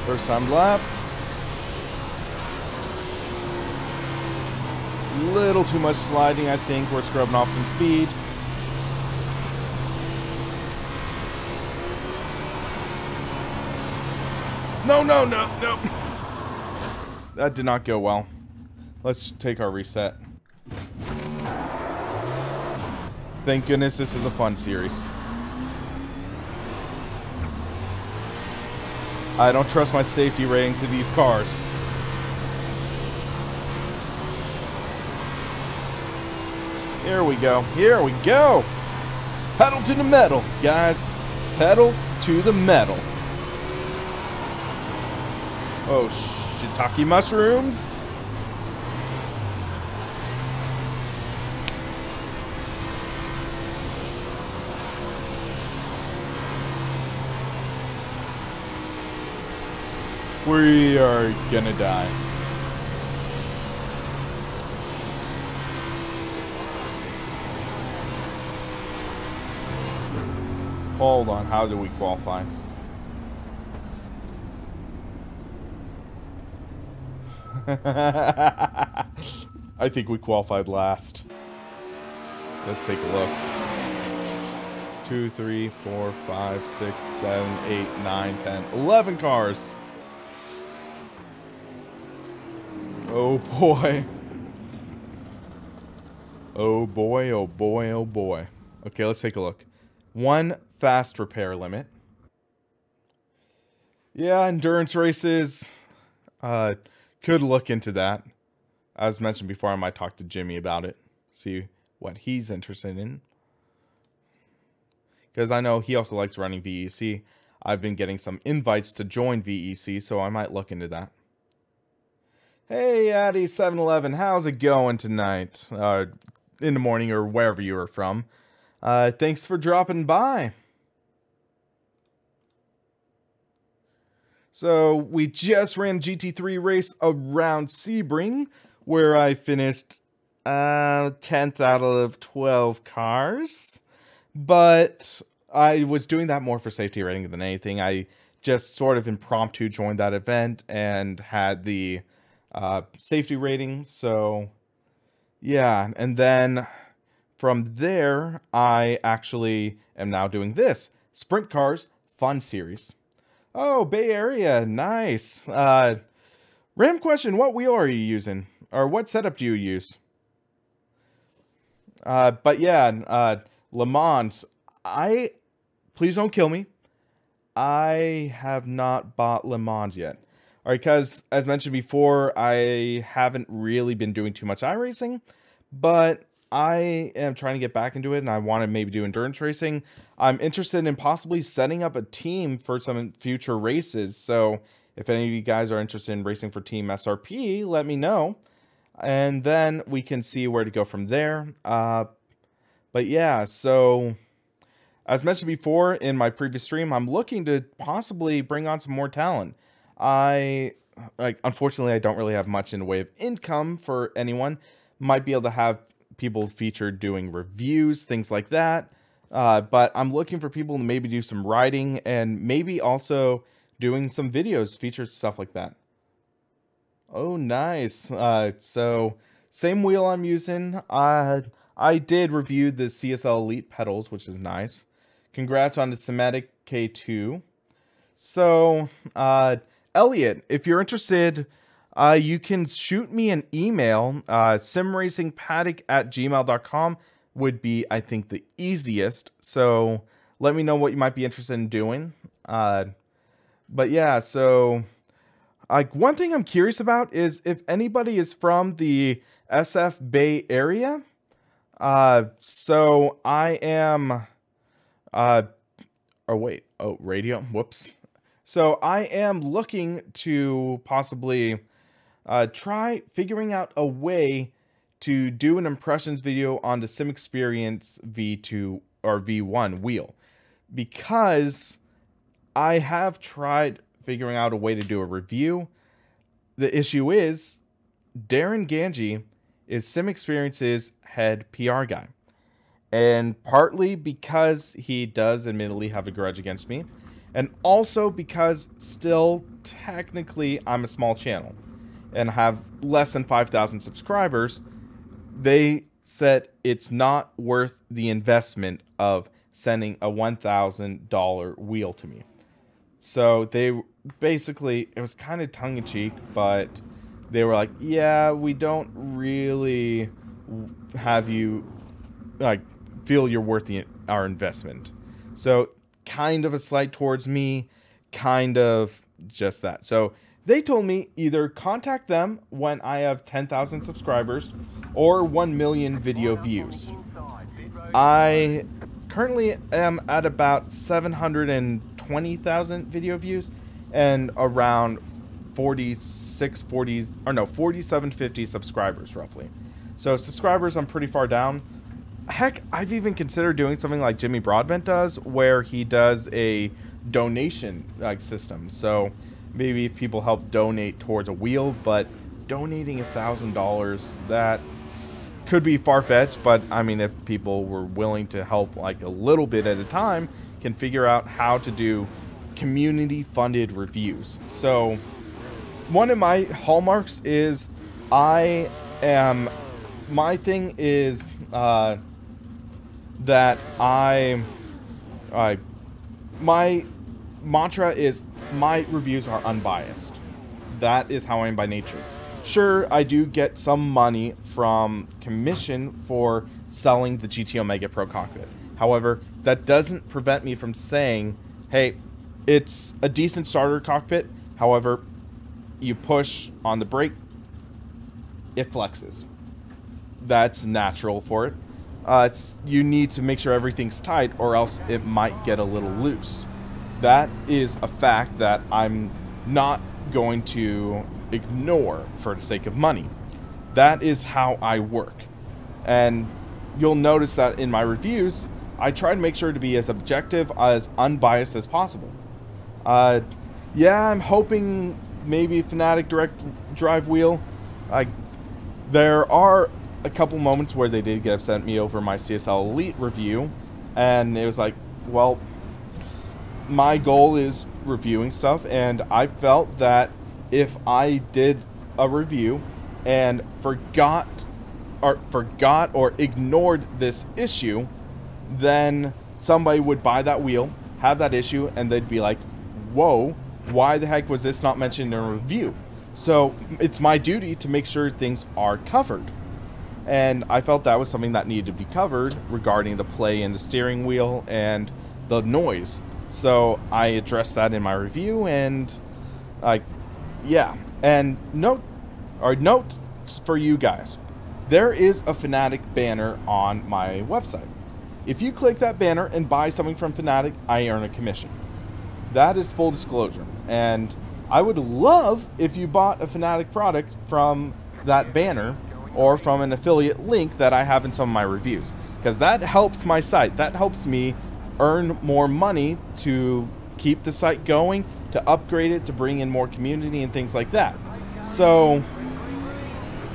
First time lap. Little too much sliding, I think. We're scrubbing off some speed. No, no, no, no. That did not go well. Let's take our reset. Thank goodness this is a fun series. I don't trust my safety rating to these cars. Here we go. Here we go. Pedal to the metal, guys. Pedal to the metal. Oh, shiitake mushrooms. We are gonna die. Hold on, how do we qualify? I think we qualified last. Let's take a look. 2, 3, 4, 5, 6, 7, 8, 9, 10, 11 cars. Oh boy. Oh boy, oh boy, oh boy. Okay, let's take a look. 1 fast repair limit. Yeah, endurance races. Could look into that. As mentioned before, I might talk to Jimmy about it. See what he's interested in. Because I know he also likes running VEC. I've been getting some invites to join VEC, so I might look into that. Hey, Addy 711, how's it going tonight? In the morning or wherever you are from. Thanks for dropping by. So, we just ran GT3 race around Sebring, where I finished 10th out of 12 cars. But I was doing that more for safety rating than anything. I just sort of impromptu joined that event and had the safety rating. So, yeah. And then from there, I actually am now doing this. Sprint Cars Fun Series. Oh, Bay Area. Nice. Random question. What wheel are you using? Or what setup do you use? But yeah, Le Mans. Please don't kill me. I have not bought Le Mans yet. Alright, because as mentioned before, I haven't really been doing too much iRacing, but I am trying to get back into it, and I want to maybe do endurance racing. I'm interested in possibly setting up a team for some future races, so if any of you guys are interested in racing for Team SRP, let me know, and then we can see where to go from there. But yeah, so as mentioned before in my previous stream, I'm looking to possibly bring on some more talent. Unfortunately, I don't really have much in the way of income for anyone. Might be able to have people featured doing reviews, things like that. But I'm looking for people to maybe do some writing and maybe also doing some videos, featured stuff like that. Oh, nice. So same wheel I'm using. I did review the CSL Elite pedals, which is nice. Congrats on the Thematic K2. So, Elliot, if you're interested, you can shoot me an email. simracingpaddock@gmail.com would be, I think, the easiest. So let me know what you might be interested in doing. But yeah, so one thing I'm curious about is if anybody is from the SF Bay area. So I am, radio, whoops. So I am looking to possibly try figuring out a way to do an impressions video on the Sim Experience V2 or V1 wheel, because I have tried figuring out a way to do a review. The issue is Darren Ganji is Sim Experience's head PR guy, and partly because he does admittedly have a grudge against me, and also because still technically I'm a small channel and have less than 5,000 subscribers. They said it's not worth the investment of sending a $1,000 wheel to me. So they basically, it was kind of tongue-in-cheek, but they were like, yeah, we don't really have you feel you're worth our investment. So kind of a slight towards me, kind of just that. So they told me either contact them when I have 10,000 subscribers or 1 million video views. I currently am at about 720,000 video views and around 4,750 subscribers roughly. So subscribers, I'm pretty far down. Heck, I've even considered doing something like Jimmy Broadbent does, where he does a donation system. So maybe if people help donate towards a wheel, but donating $1,000, that could be far-fetched. But I mean, if people were willing to help like a little bit at a time, can figure out how to do community-funded reviews. So one of my hallmarks is my thing is that my mantra is my reviews are unbiased. That is how I am by nature. Sure, I do get some money from commission for selling the GT Omega Pro cockpit. However, that doesn't prevent me from saying, hey, it's a decent starter cockpit. However, you push on the brake, it flexes. That's natural for it. You need to make sure everything's tight, or else it might get a little loose. That is a fact that I'm not going to ignore for the sake of money. That is how I work. And you'll notice that in my reviews, I try to make sure to be as objective, as unbiased as possible. Yeah, I'm hoping maybe Fanatic Direct Drive wheel. There are a couple moments where they did get upset at me over my CSL Elite review, and it was like, well, my goal is reviewing stuff, and I felt that if I did a review and forgot or ignored this issue, then somebody would buy that wheel, have that issue, and they'd be like, whoa, why the heck was this not mentioned in a review? So it's my duty to make sure things are covered. And I felt that was something that needed to be covered regarding the play in the steering wheel and the noise. So I addressed that in my review, and yeah. And note for you guys, there is a Fanatic banner on my website. If you click that banner and buy something from Fanatic, I earn a commission. That is full disclosure. And I would love if you bought a Fanatic product from that banner, or from an affiliate link that I have in some of my reviews, because that helps my site. That helps me earn more money to keep the site going, to upgrade it, to bring in more community and things like that. So,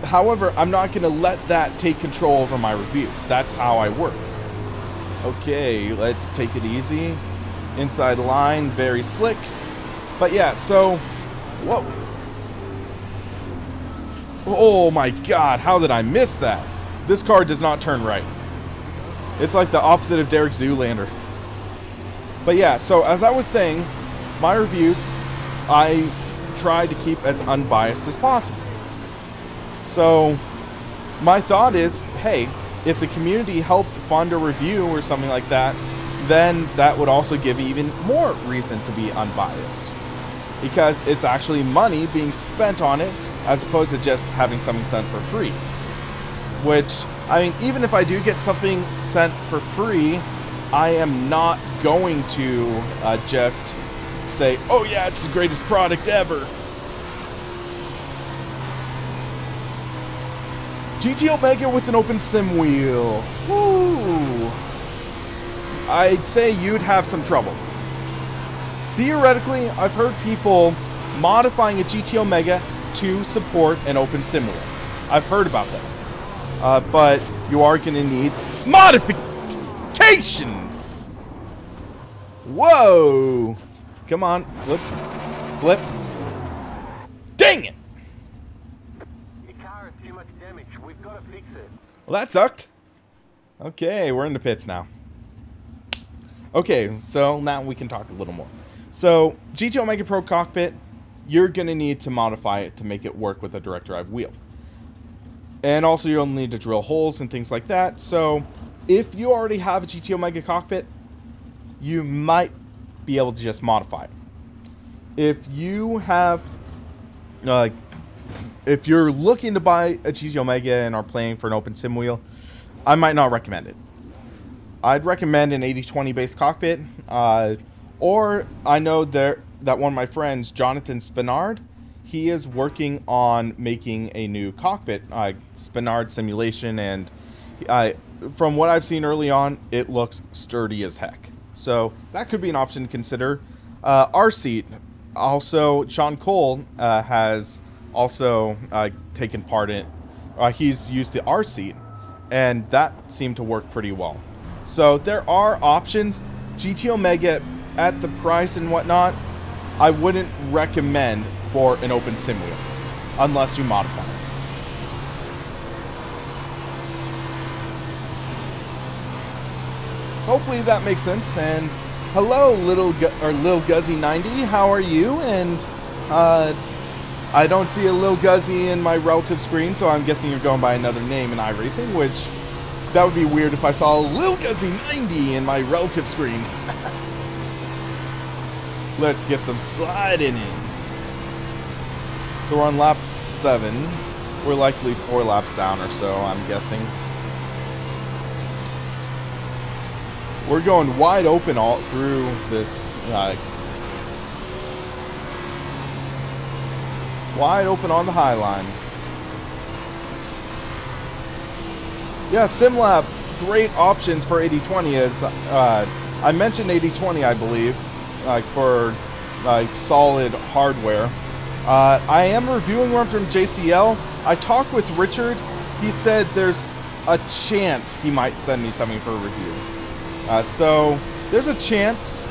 however, I'm not going to let that take control over my reviews. That's how I work. Okay, let's take it easy. Inside line, very slick. But yeah, so, whoa. Oh my god, how did I miss that? This car does not turn right. It's like the opposite of Derek Zoolander. But yeah, so as I was saying, my reviews, I try to keep as unbiased as possible. So, my thought is, hey, if the community helped fund a review or something like that, then that would also give even more reason to be unbiased. Because it's actually money being spent on it, as opposed to just having something sent for free. Which, I mean, even if I do get something sent for free, I am not going to just say, oh yeah, it's the greatest product ever. GT Omega with an open sim wheel. Woo! I'd say you'd have some trouble. Theoretically, I've heard people modifying a GT Omega to support an open sim wheel. I've heard about that. But you are going to need modifications. Whoa! Come on, flip, flip. Dang it! Your car has too much damage. We've got to fix it. Well, that sucked. Okay, we're in the pits now. Okay, so now we can talk a little more. So, GT Omega Pro cockpit, you're going to need to modify it to make it work with a direct drive wheel. And also you'll need to drill holes and things like that. So, if you already have a GT Omega cockpit, you might be able to just modify it. If you have, if you're looking to buy a GT Omega and are planning for an open sim wheel, I might not recommend it. I'd recommend an 80/20 based cockpit, or I know that one of my friends, Jonathan Spinard, he is working on making a new cockpit, Spinard simulation, and from what I've seen early on, it looks sturdy as heck. So that could be an option to consider. R-Seat, also Sean Cole has also taken part in, he's used the R-Seat, and that seemed to work pretty well. So there are options. GT Omega, at the price and whatnot, I wouldn't recommend for an open sim wheel, unless you modify it. Hopefully that makes sense. And hello, Lil Guzzy 90. How are you? And I don't see a Lil Guzzy in my relative screen, so I'm guessing you're going by another name in iRacing, which that would be weird if I saw Lil Guzzy 90 in my relative screen. Let's get some sliding in. So we're on lap 7. We're likely 4 laps down or so, I'm guessing. We're going wide open all through this, wide open on the high line. Yeah, SimLab, great options for 80/20 is, I mentioned 80/20, I believe, for solid hardware. I am reviewing one from JCL. I talked with Richard. He said there's a chance he might send me something for a review. So there's a chance,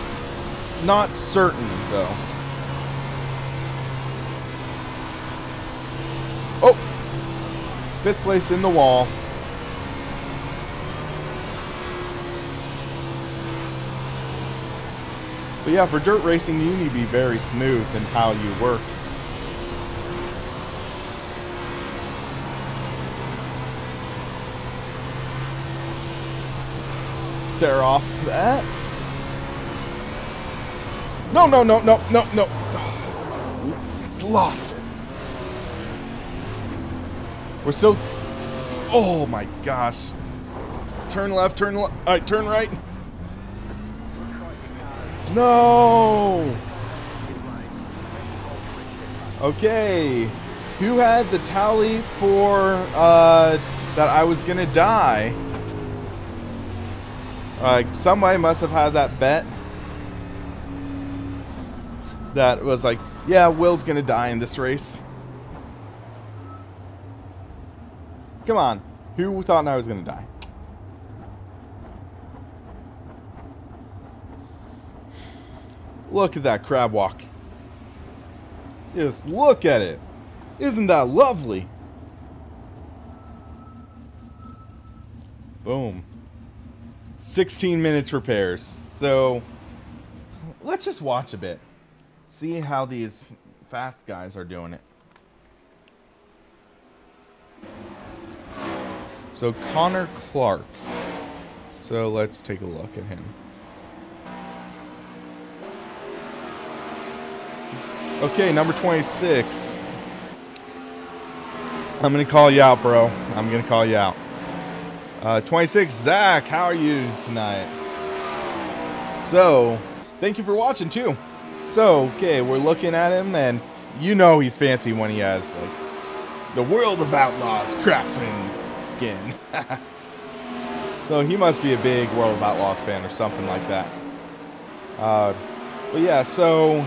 not certain though. Oh, 5th place in the wall. But yeah, for dirt racing, you need to be very smooth in how you work. Tear off that. No, no, no, no, no, no. Lost it. We're still... Oh my gosh. Turn left, turn left. Alright, turn right. No! Okay. who had the tally for that I was gonna die? Somebody must have had that bet. That was like, yeah, Will's gonna die in this race. Come on, who thought I was gonna die? Look at that crab walk. Just look at it. Isn't that lovely? Boom. 16 minutes repairs. So let's just watch a bit. See how these fast guys are doing it. So Connor Clark. So let's take a look at him. Okay, number 26. I'm going to call you out, bro. I'm going to call you out. 26, Zach, how are you tonight? So, thank you for watching, too. So, okay, we're looking at him, and you know he's fancy when he has, like, the World of Outlaws Craftsman skin. So, he must be a big World of Outlaws fan or something like that. But yeah, so...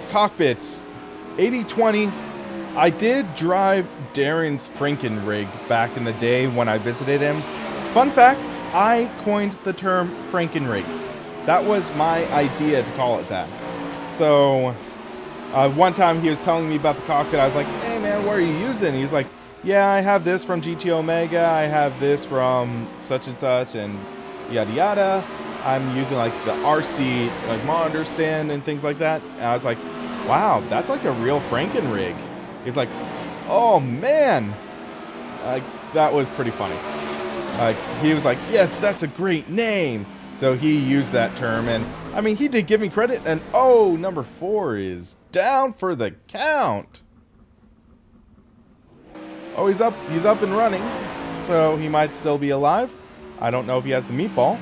cockpits, 80-20. I did drive Darren's Franken rig back in the day when I visited him. Fun fact, I coined the term Franken rig. That was my idea to call it that. So, one time he was telling me about the cockpit. I was like, hey man, what are you using? He was like, yeah, I have this from GT Omega. I have this from such and such and yada yada. I'm using like the RC like monitor stand and things like that. And I was like, wow, that's like a real Franken rig. He's like, oh man, that was pretty funny. He was like, yes, that's a great name. So he used that term, and I mean, he did give me credit. And oh, number 4 is down for the count. Oh, he's up and running, so he might still be alive. I don't know if he has the meatball.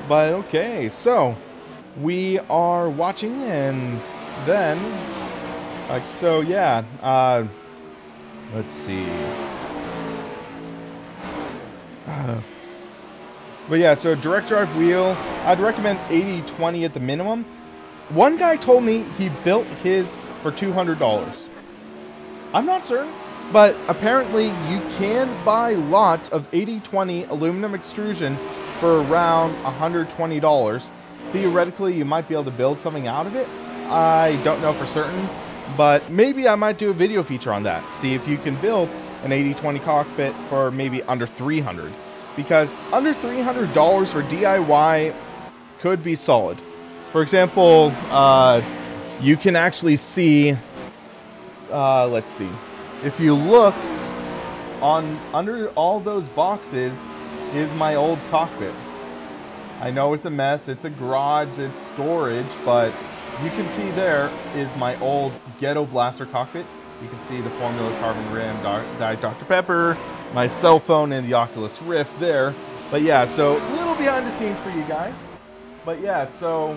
But okay, so we are watching, and then, so yeah, let's see. But yeah, so direct drive wheel, I'd recommend 80-20 at the minimum. One guy told me he built his for $200. I'm not certain, but apparently you can buy lots of 80-20 aluminum extrusion for around $120. Theoretically, you might be able to build something out of it. I don't know for certain, but maybe I might do a video feature on that. See if you can build an 80-20 cockpit for maybe under $300. Because under $300 for DIY could be solid. For example, you can actually see, let's see. If you look on under all those boxes, is my old cockpit. I know it's a mess, it's a garage, it's storage, but you can see there is my old Ghetto Blaster cockpit. You can see the Formula Carbon Rim, Diet Dr. Pepper, my cell phone, and the Oculus Rift there. But yeah, so a little behind the scenes for you guys. But yeah, so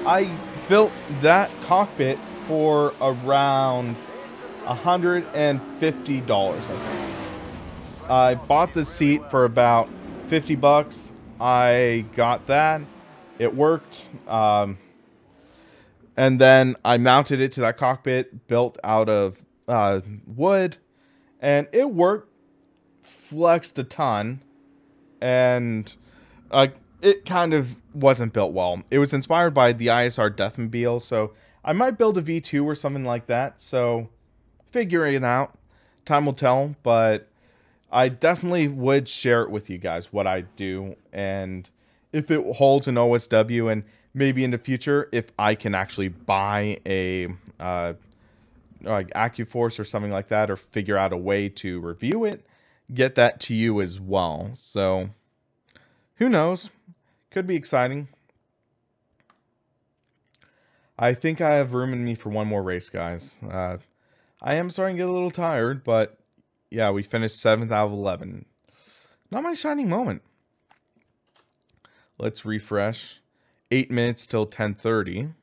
I built that cockpit for around $150, I think. I bought the seat for about $50. I got that. It worked. And then I mounted it to that cockpit built out of wood. And it worked. Flexed a ton. And it kind of wasn't built well. It was inspired by the ISR Deathmobile. So I might build a V2 or something like that. So figure it out. Time will tell. But I definitely would share it with you guys, what I do, and if it holds an OSW, and maybe in the future, if I can actually buy a like AccuForce or something like that, or figure out a way to review it, get that to you as well. So, who knows? Could be exciting. I think I have room in me for one more race, guys. I am starting to get a little tired, but yeah, we finished 7th out of 11. Not my shining moment. Let's refresh. 8 minutes till 10:30.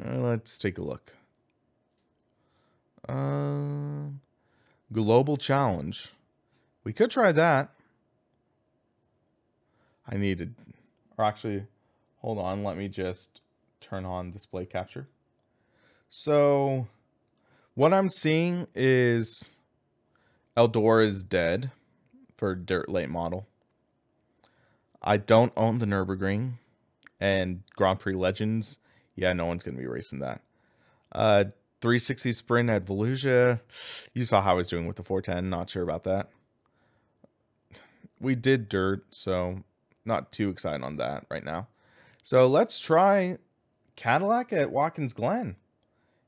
Let's take a look. Global challenge. We could try that. I needed, or actually, hold on. Let me just turn on display capture. So, what I'm seeing is Eldora is dead for Dirt Late model. I don't own the Nürburgring, and Grand Prix Legends. Yeah, no one's gonna be racing that. 360 sprint at Volusia. You saw how I was doing with the 410. Not sure about that. We did dirt, so not too excited on that right now. So let's try Cadillac at Watkins Glen.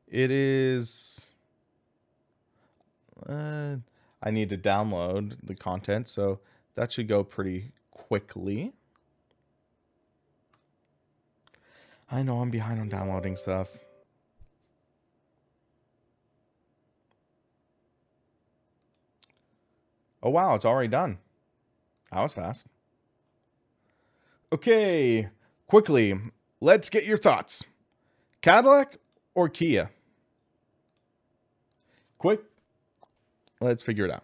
It is... I need to download the content, so that should go pretty quickly. I know I'm behind on downloading stuff. Oh wow, it's already done. That was fast. Okay, quickly, let's get your thoughts. Cadillac or Kia? Quick, let's figure it out.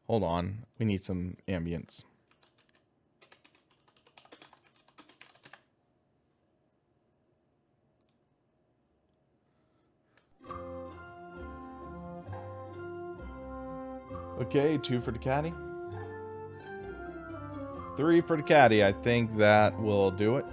Hold on, we need some ambience. Okay, 2 for the caddy. 3 for the caddy. I think that will do it.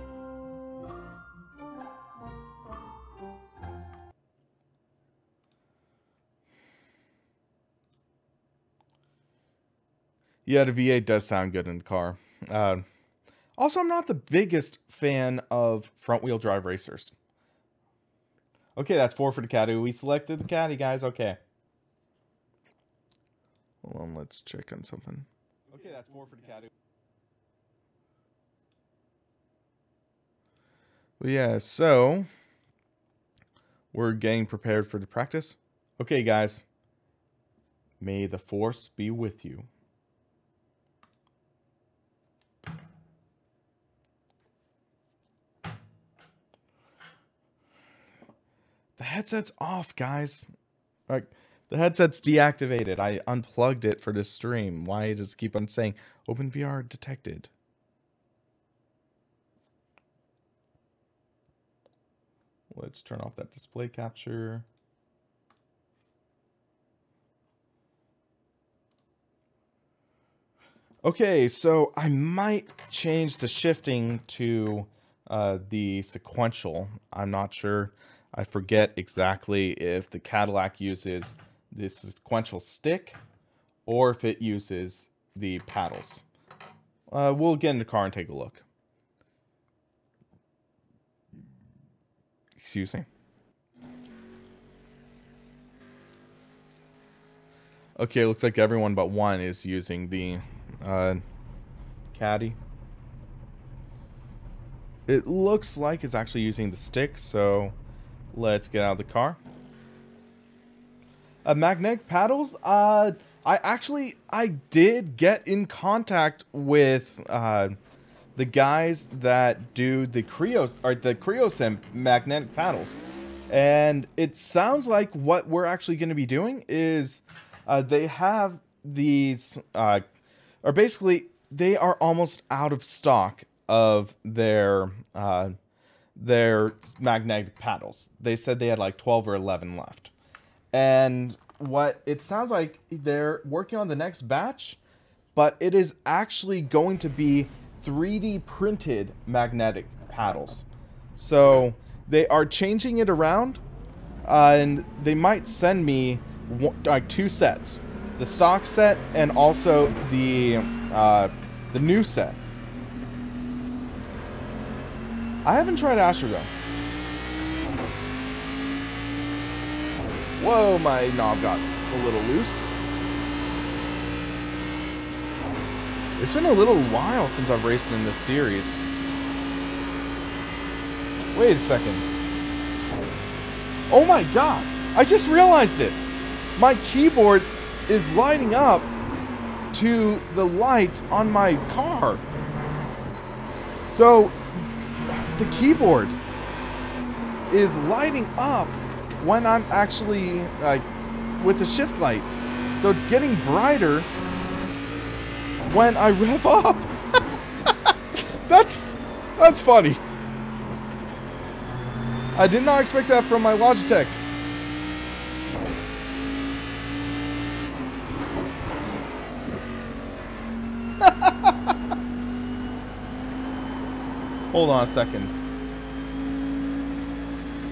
Yeah, the V8 does sound good in the car. Also, I'm not the biggest fan of front-wheel drive racers. Okay, that's 4 for the caddy. We selected the caddy, guys. Okay. Hold on, let's check on something. Okay, that's 4 for the caddy. Well, yeah, so we're getting prepared for the practice. Okay, guys. May the force be with you. The headset's off, guys. Like, the headset's deactivated. I unplugged it for this stream. Why does it keep on saying OpenVR detected? Let's turn off that display capture. Okay, so I might change the shifting to the sequential. I'm not sure. I forget exactly if the Cadillac uses the sequential stick or if it uses the paddles. We'll get in the car and take a look. Excuse me. Okay, looks like everyone but one is using the caddy. It looks like it's actually using the stick, so let's get out of the car. Magnetic paddles. I did get in contact with the guys that do the Cryosim magnetic paddles, and it sounds like what we're actually going to be doing is they have these, or basically they are almost out of stock of their magnetic paddles. They said they had like 12 or 11 left. And what it sounds like, they're working on the next batch, but it is actually going to be 3D printed magnetic paddles. So they are changing it around, and they might send me like 2 sets. The stock set and also the new set. I haven't tried Astrogo. Whoa, my knob got a little loose. It's been a little while since I've raced in this series. Wait a second. Oh my god! I just realized it! my keyboard is lighting up to the lights on my car. So the keyboard is lighting up when I'm actually like with the shift lights. So it's getting brighter when I rev up. That's funny. I did not expect that from my Logitech. Hold on a second.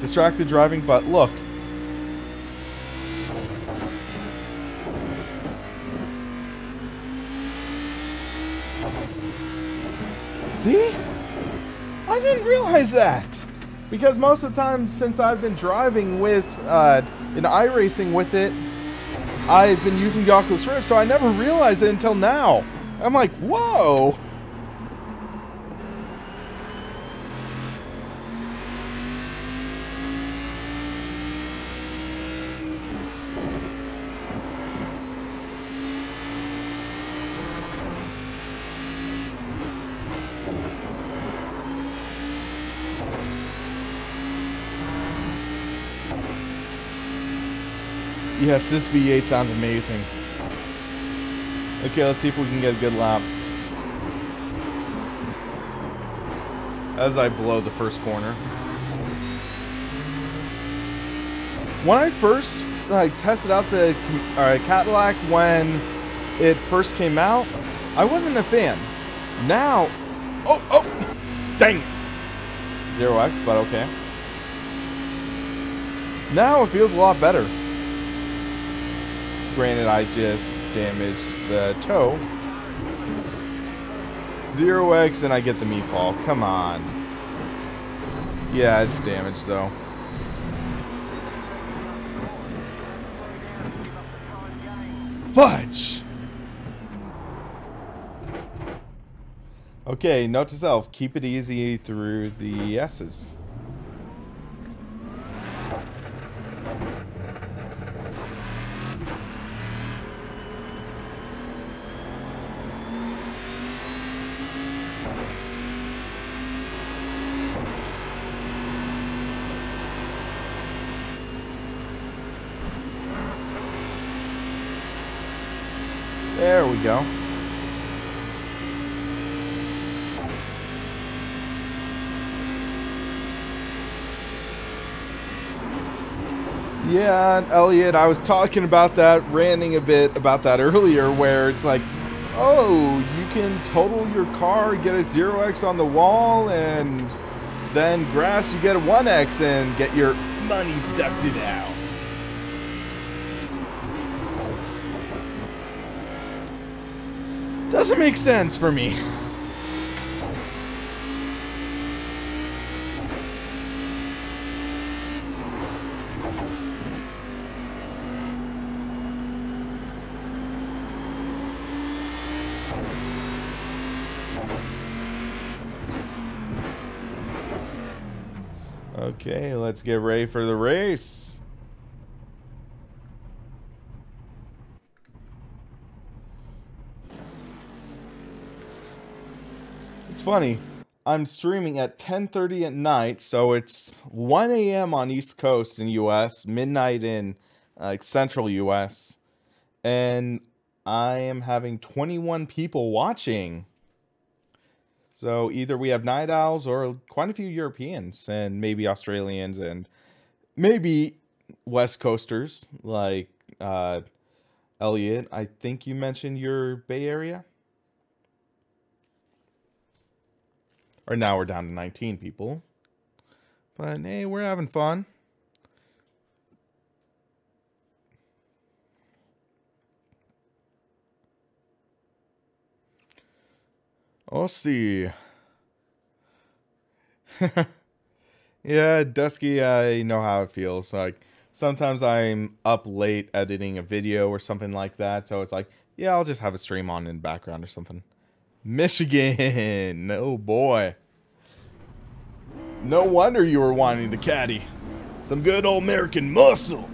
Distracted driving, but look. See? I didn't realize that. Because most of the time since I've been driving with an iRacing with it, I've been using the Oculus Rift, so I never realized it until now. I'm like, whoa! Yes, this V8 sounds amazing. Okay, let's see if we can get a good lap. As I blow the first corner. When I first tested out the Cadillac when it first came out, I wasn't a fan. Now, oh, dang it. 0x, but okay. Now it feels a lot better. Granted, I just damaged the toe. 0x and I get the meatball. Come on. Yeah, it's damaged though. Fudge! Okay, note to self, keep it easy through the S's. There we go. Yeah, Elliot, I was talking about that, ranting a bit about that earlier, where it's like, oh, you can total your car, get a 0x on the wall, and then grass, you get a 1x and get your money deducted out. Doesn't make sense for me. Okay, let's get ready for the race. It's funny, I'm streaming at 10:30 at night, so it's 1 a.m. on East Coast in US, midnight in Central US, and I am having 21 people watching. So either we have night owls or quite a few Europeans and maybe Australians and maybe West Coasters like Elliot. I think you mentioned your Bay Area. Or now we're down to 19 people. But hey, we're having fun. I'll see. Yeah, Dusky, I know how it feels. Like, sometimes I'm up late editing a video or something like that. So it's like, yeah, I'll just have a stream on in the background or something. Michigan. Oh boy. No wonder you were wanting the caddy. Some good old American muscle.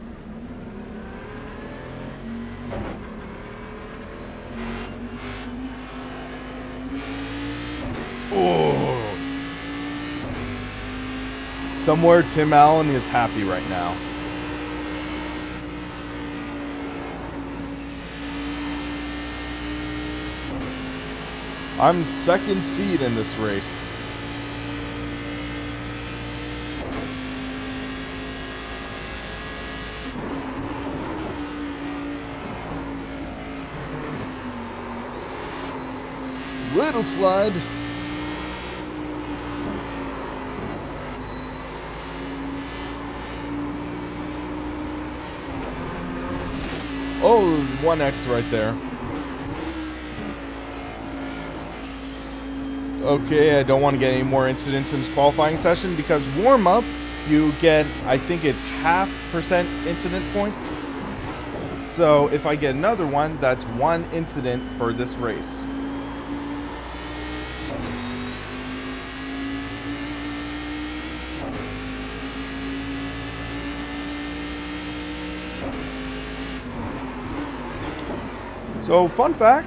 Oh. Somewhere Tim Allen is happy right now. I'm second seed in this race. Little slide. Oh, 1X right there. Okay, I don't want to get any more incidents in this qualifying session because warm-up, you get, I think it's 0.5% incident points. So if I get another one, that's 1 incident for this race. So, fun fact,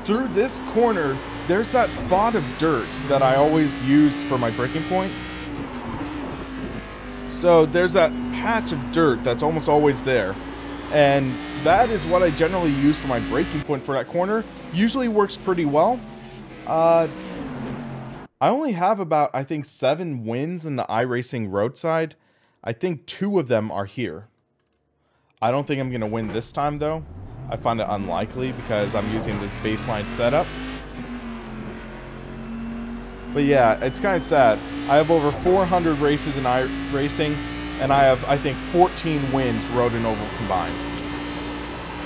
through this corner, there's that spot of dirt that I always use for my braking point. So, there's that patch of dirt that's almost always there. And that is what I generally use for my braking point for that corner. Usually works pretty well. I only have about, I think, 7 wins in the iRacing roadside. I think 2 of them are here. I don't think I'm going to win this time, though. I find it unlikely because I'm using this baseline setup. But yeah, it's kind of sad. I have over 400 races in iRacing, and I have, I think, 14 wins road and oval combined.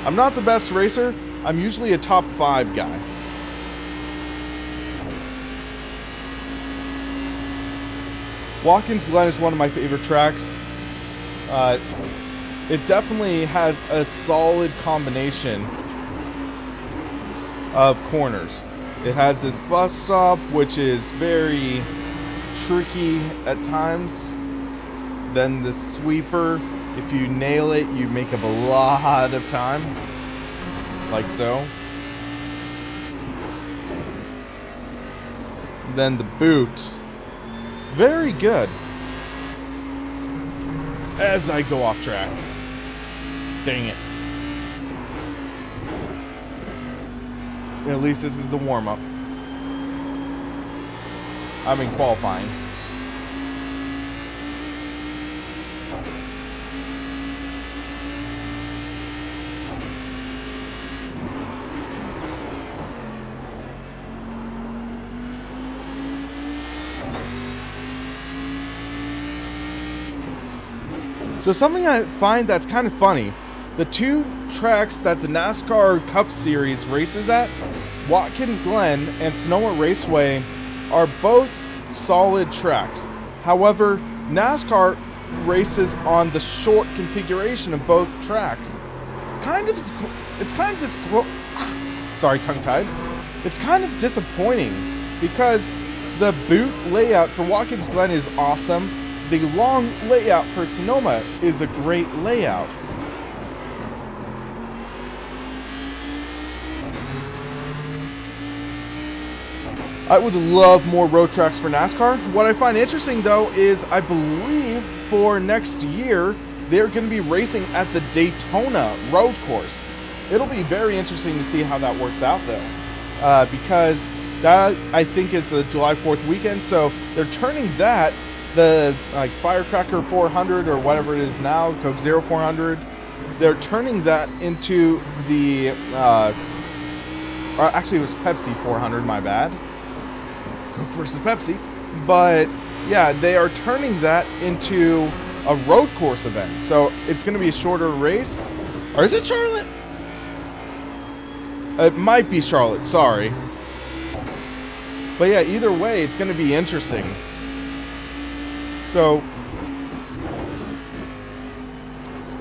I'm not the best racer. I'm usually a top 5 guy. Watkins Glen is one of my favorite tracks. It definitely has a solid combination of corners. It has this bus stop, which is very tricky at times. Then the sweeper, if you nail it, you make up a lot of time. Like so. Then the boot. Very good. As I go off track. Dang it. At least this is the warm-up. I'm in qualifying. So something I find that's kind of funny, the 2 tracks that the NASCAR Cup Series races at, Watkins Glen and Sonoma Raceway, are both solid tracks. However, NASCAR races on the short configuration of both tracks. It's kind of sorry, tongue-tied. It's kind of disappointing because the boot layout for Watkins Glen is awesome. The long layout for Sonoma is a great layout. I would love more road tracks for NASCAR. What I find interesting, though, is I believe for next year, they're going to be racing at the Daytona road course. It'll be very interesting to see how that works out, though. Because that, I think, is the July 4th weekend, so they're turning that, the like Firecracker 400 or whatever it is now, Coke Zero 400, they're turning that into the, actually it was Pepsi 400, my bad. Coke versus Pepsi. But yeah, they are turning that into a road course event. So it's going to be a shorter race. Or is it Charlotte? It might be Charlotte, sorry. But yeah, either way, it's going to be interesting. So,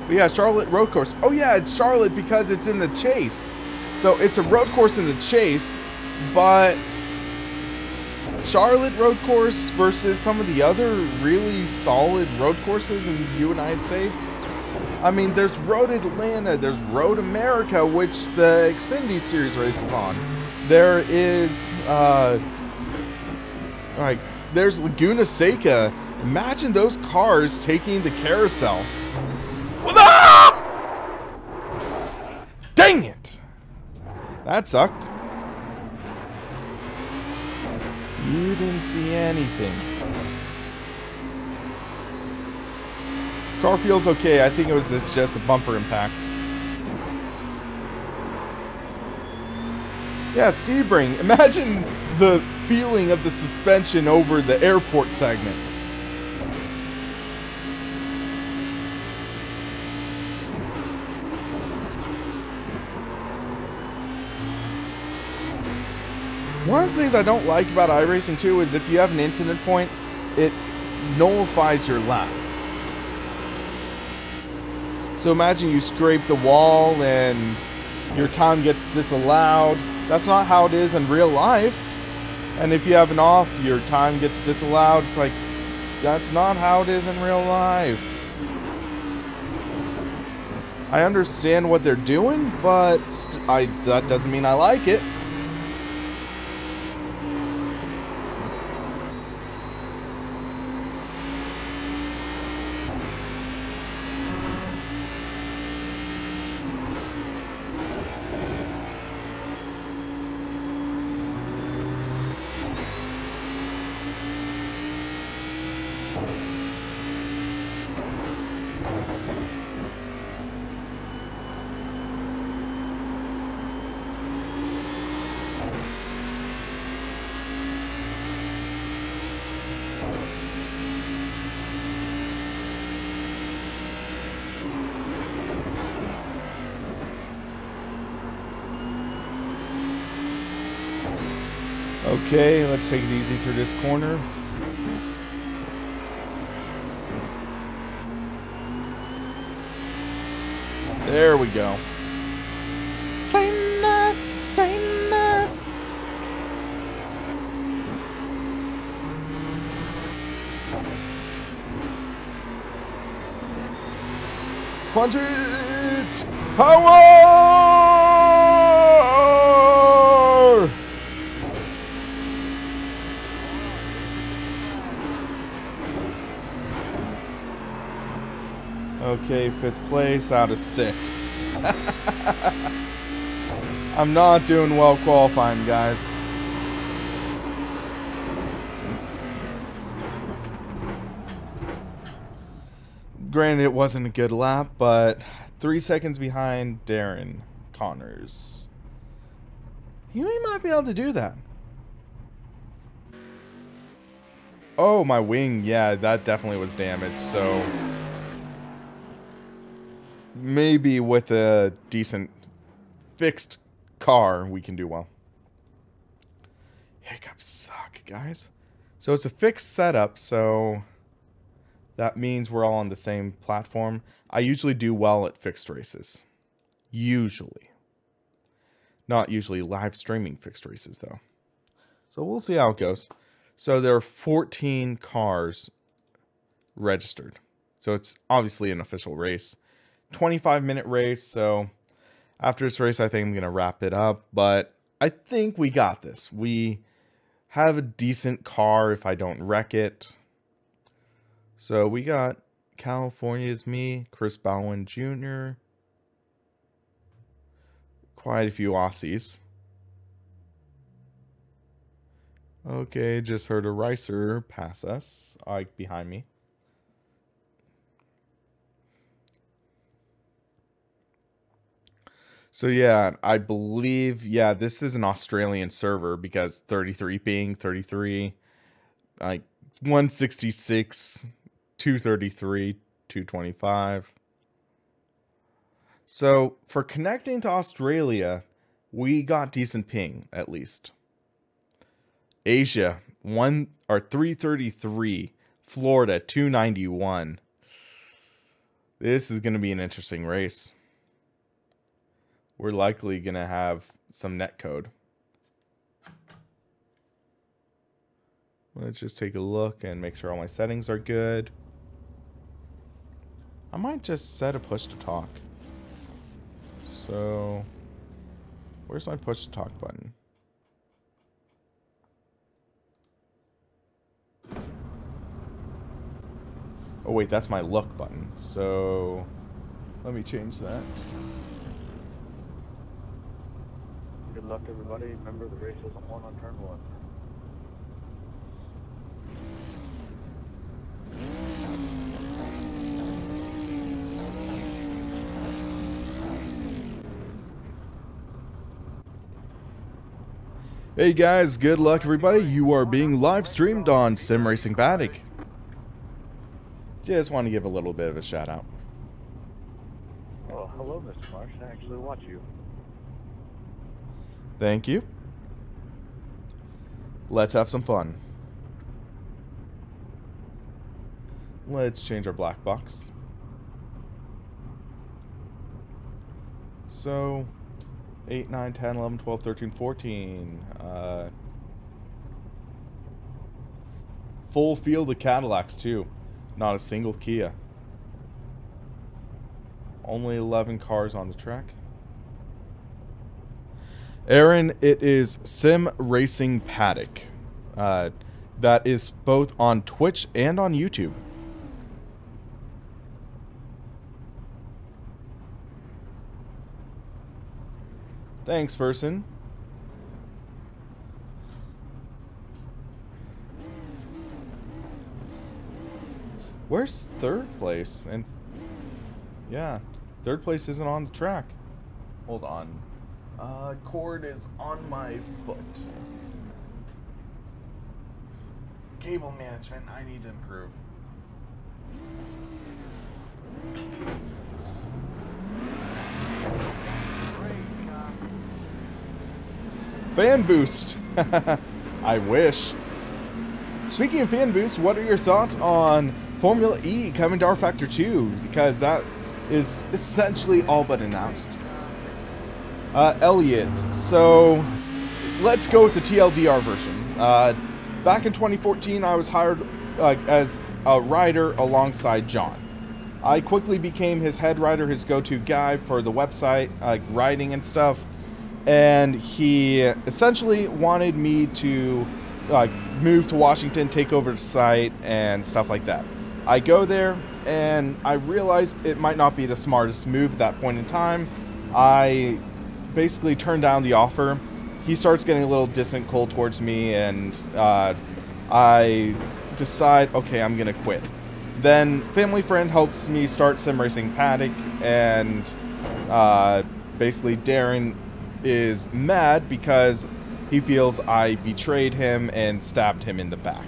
but yeah, Charlotte road course. Oh yeah, it's Charlotte because it's in the Chase. So it's a road course in the Chase, but Charlotte road course versus some of the other really solid road courses in the United States. I mean, there's Road Atlanta, there's Road America, which the Xfinity Series races on. There is Like, there's Laguna Seca. Imagine those cars taking the carousel. Ah! Dang it! That sucked. You didn't see anything. Car feels okay. I think it's just a bumper impact. Yeah, Sebring. Imagine the feeling of the suspension over the airport segment. One of the things I don't like about iRacing too is if you have an incident point, it nullifies your lap. So imagine you scrape the wall and your time gets disallowed. That's not how it is in real life. And if you have an off, your time gets disallowed. It's like, that's not how it is in real life. I understand what they're doing, but that doesn't mean I like it. Okay, let's take it easy through this corner. There we go. Slay math, slay math. Punch it! Power! Okay, 5th place out of 6. I'm not doing well qualifying, guys. Granted, it wasn't a good lap, but 3 seconds behind Darren Connors. He might be able to do that. Oh, my wing. Yeah, that definitely was damaged, so maybe with a decent fixed car, we can do well. Hiccups suck, guys. So it's a fixed setup, so that means we're all on the same platform. I usually do well at fixed races. Usually. Not usually live streaming fixed races, though. So we'll see how it goes. So there are 14 cars registered. So it's obviously an official race. 25-minute race, so after this race I think I'm going to wrap it up, but I think we got this. We have a decent car if I don't wreck it. So we got California's me, Chris Bowen Jr., quite a few Aussies. Okay, just heard a Ricer pass us, behind me. So yeah, I believe, yeah, this is an Australian server because 33 ping, 33, like 166, 233, 225. So for connecting to Australia, we got decent ping at least. Asia, 333, Florida 291. This is going to be an interesting race. We're likely going to have some netcode. Let's just take a look and make sure all my settings are good. I might just set a push to talk. So, where's my push to talk button? Oh wait, that's my look button. So let me change that. Good luck, everybody. Remember, the race isn't won on turn 1. Hey guys, good luck everybody. You are being live streamed on Sim Racing Paddock. Just want to give a little bit of a shout out. Oh, hello, Mr. Marsh. I actually watch you. Thank you. Let's have some fun. Let's change our black box. So 8, 9, 10, 11, 12, 13, 14. Full field of Cadillacs, too. Not a single Kia. Only 11 cars on the track. Aaron, it is Sim Racing Paddock. That is both on Twitch and on YouTube. Thanks, Verson. Where's third place? And yeah, third place isn't on the track. Hold on. Cord is on my foot. Cable management, I need to improve. Fan boost. I wish. Speaking of fan boost, what are your thoughts on Formula E coming to R Factor 2? Because that is essentially all but announced. Elliot, so let's go with the TLDR version. Back in 2014, I was hired as a rider alongside John. I quickly became his head rider, his go-to guy for the website, writing and stuff. And he essentially wanted me to move to Washington, take over the site, and stuff like that. I go there, and I realize it might not be the smartest move at that point in time. I basically turn down the offer. He starts getting a little distant, cold towards me, and I decide, okay, I'm gonna quit. Then family friend helps me start Sim Racing Paddock, and basically Darren is mad because he feels I betrayed him and stabbed him in the back.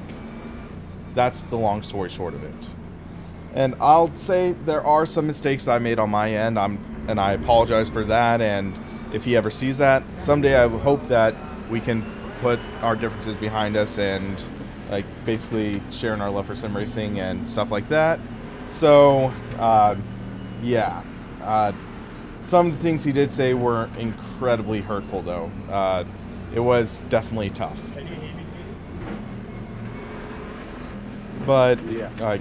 That's the long story short of it. And I'll say there are some mistakes I made on my end, and I apologize for that. And if he ever sees that, someday I hope that we can put our differences behind us and like basically sharing our love for sim racing and stuff like that. So yeah, some of the things he did say were incredibly hurtful, though. It was definitely tough. But yeah,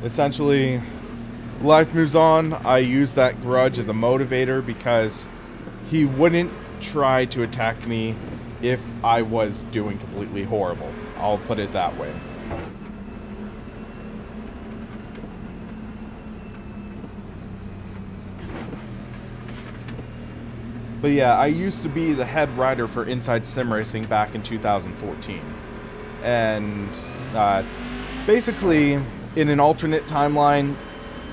essentially, life moves on. I use that grudge as a motivator because he wouldn't try to attack me if I was doing completely horrible. I'll put it that way. But yeah, I used to be the head rider for Inside Sim Racing back in 2014. And basically, in an alternate timeline,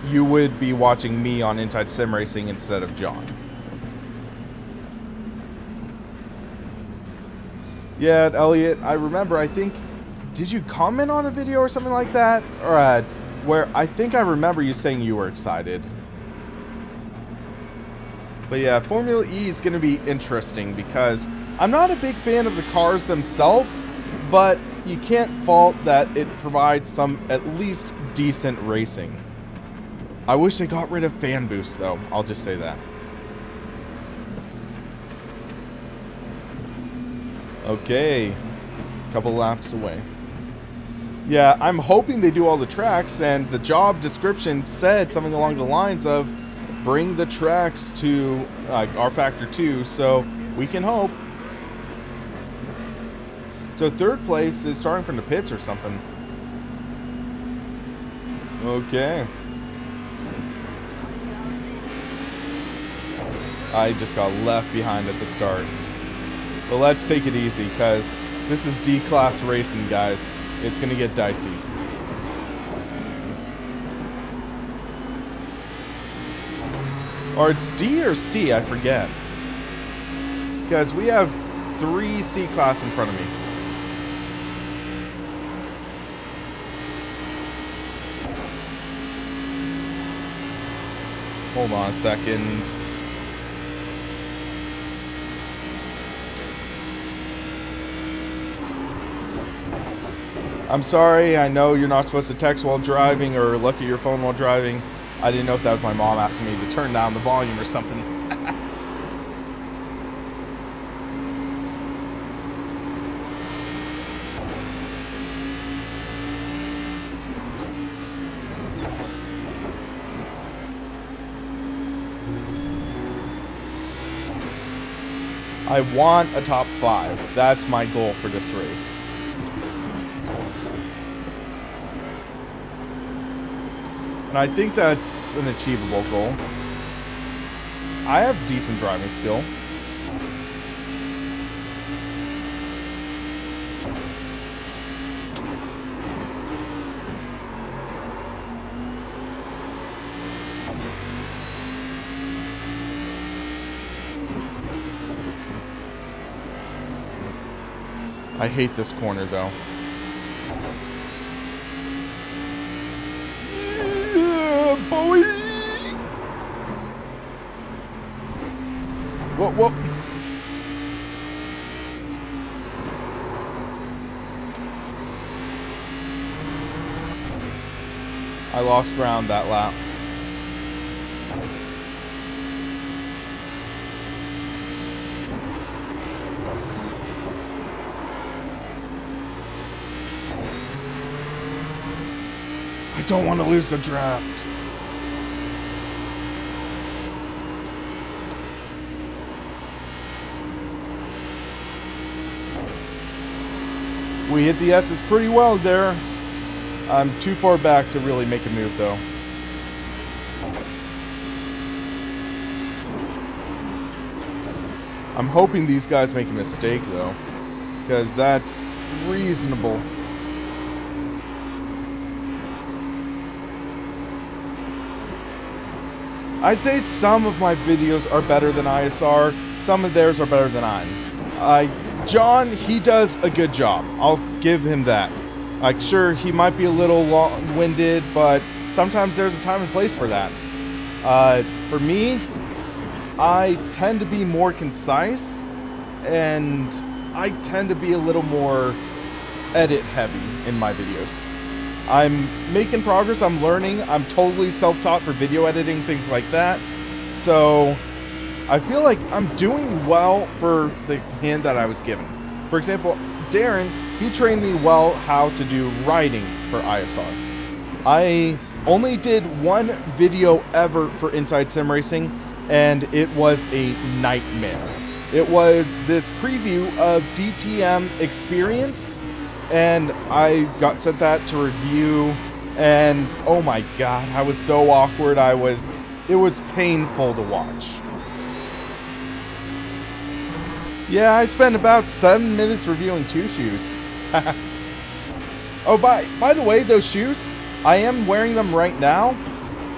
you would be watching me on Inside Sim Racing instead of John. Yeah, Elliot, I remember, I think, did you comment on a video or something like that? Or where I think I remember you saying you were excited. But yeah, Formula E is going to be interesting because I'm not a big fan of the cars themselves, but you can't fault that it provides some at least decent racing. I wish they got rid of fan boost though, I'll just say that. Okay, couple laps away. Yeah, I'm hoping they do all the tracks, and the job description said something along the lines of bring the tracks to R Factor 2, so we can hope. So third place is starting from the pits or something. Okay. I just got left behind at the start. But let's take it easy, because this is D-class racing, guys. It's going to get dicey. Or it's D or C, I forget. Because we have 3 C-class in front of me. Hold on a second. I'm sorry, I know you're not supposed to text while driving or look at your phone while driving. I didn't know if that was my mom asking me to turn down the volume or something. I want a top 5. That's my goal for this race. And I think that's an achievable goal. I have decent driving skill. I hate this corner though. Boy! Whoa. I lost ground that lap. I don't want to lose the draft. We hit the S's pretty well there. I'm too far back to really make a move though. I'm hoping these guys make a mistake though, because that's reasonable. I'd say some of my videos are better than ISR, some of theirs are better than mine. John, he does a good job. I'll give him that. Like, sure, he might be a little long-winded, but sometimes there's a time and place for that. For me, I tend to be more concise, and I tend to be a little more edit-heavy in my videos. I'm making progress, I'm learning, I'm totally self-taught for video editing, things like that. So I feel like I'm doing well for the hand that I was given. For example, Darren, he trained me well how to do writing for ISR. I only did one video ever for Inside Sim Racing, and it was a nightmare. It was this preview of DTM Experience, and I got sent that to review, and oh my god, I was so awkward. It was painful to watch. Yeah, I spent about 7 minutes reviewing 2 shoes. Oh, by the way, those shoes, I am wearing them right now,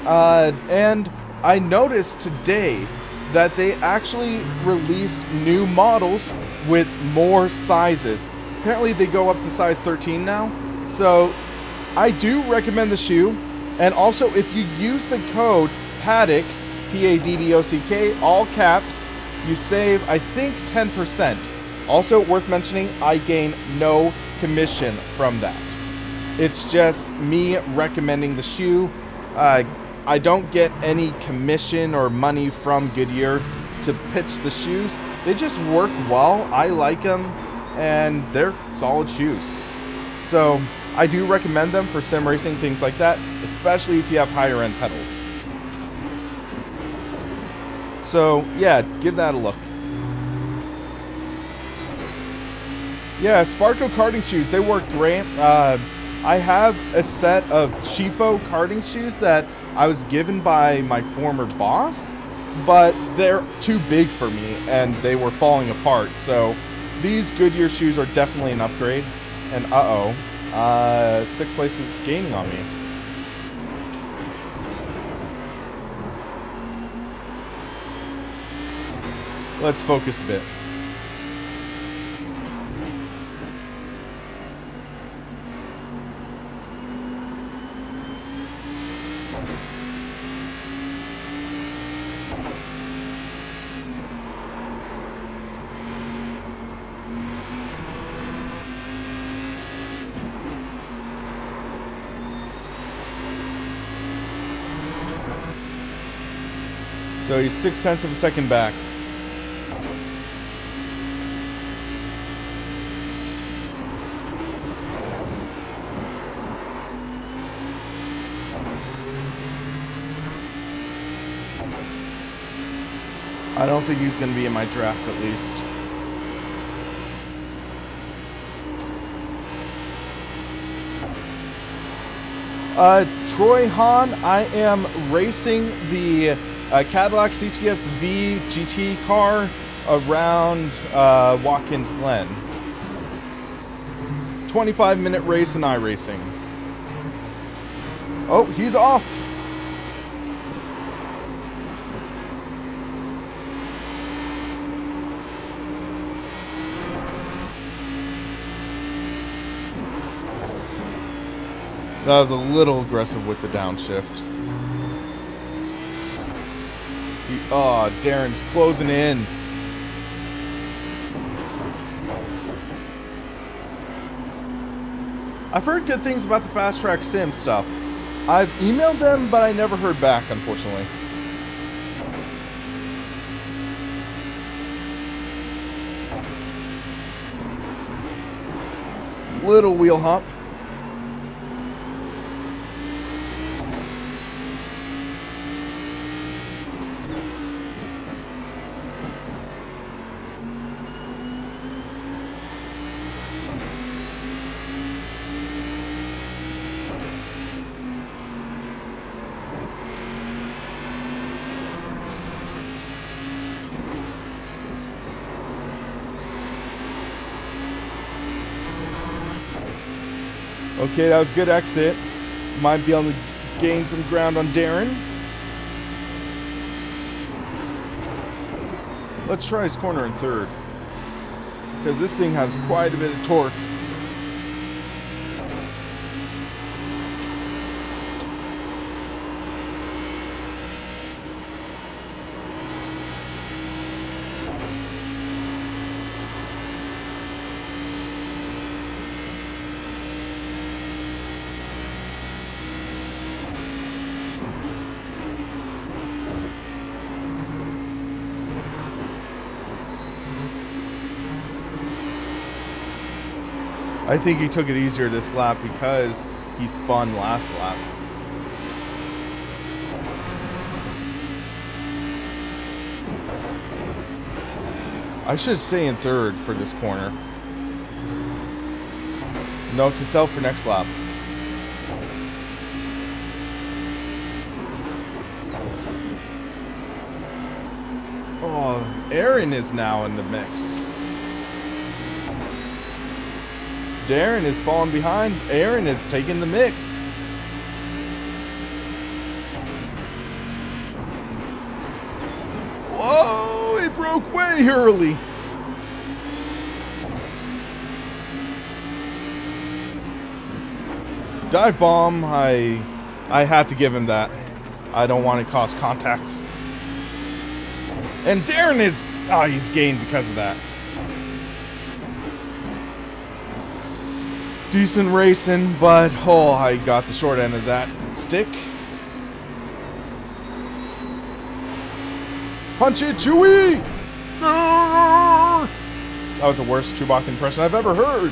and I noticed today that they actually released new models with more sizes. Apparently they go up to size 13 now, so I do recommend the shoe. And also, if you use the code PADDOCK, P-A-D-D-O-C-K, all caps, you save, I think, 10%. Also, worth mentioning, I gain no commission from that. It's just me recommending the shoe. I don't get any commission or money from Goodyear to pitch the shoes. They just work well. I like them, and they're solid shoes. So I do recommend them for sim racing, things like that, especially if you have higher end pedals. So yeah, give that a look. Yeah, Sparko karting shoes, they work great. I have a set of cheapo karting shoes that I was given by my former boss, but they're too big for me and they were falling apart. So these Goodyear shoes are definitely an upgrade. And sixth place is gaining on me. Let's focus a bit. So he's 0.6 of a second back. I don't think he's going to be in my draft at least. Troy Hahn, I am racing the Cadillac CTS V GT car around Watkins Glen. 25-minute race in iRacing. Oh, he's off. That was a little aggressive with the downshift. Oh, Darren's closing in. I've heard good things about the Fast Track Sim stuff. I've emailed them, but I never heard back, unfortunately. Little wheel hop. Okay, that was a good exit. Might be able to gain some ground on Darren. Let's try his corner in third, because this thing has quite a bit of torque. I think he took it easier this lap because he spun last lap. I should stay in third for this corner. Note to self for next lap. Oh, Aaron is now in the mix. Darren is falling behind. Aaron is taking the mix. Whoa, he broke way early. Dive bomb, I had to give him that. I don't want to cause contact. And Darren is, he's gained because of that. Decent racing, but I got the short end of that stick. Punch it, Chewie! That was the worst Chewbacca impression I've ever heard.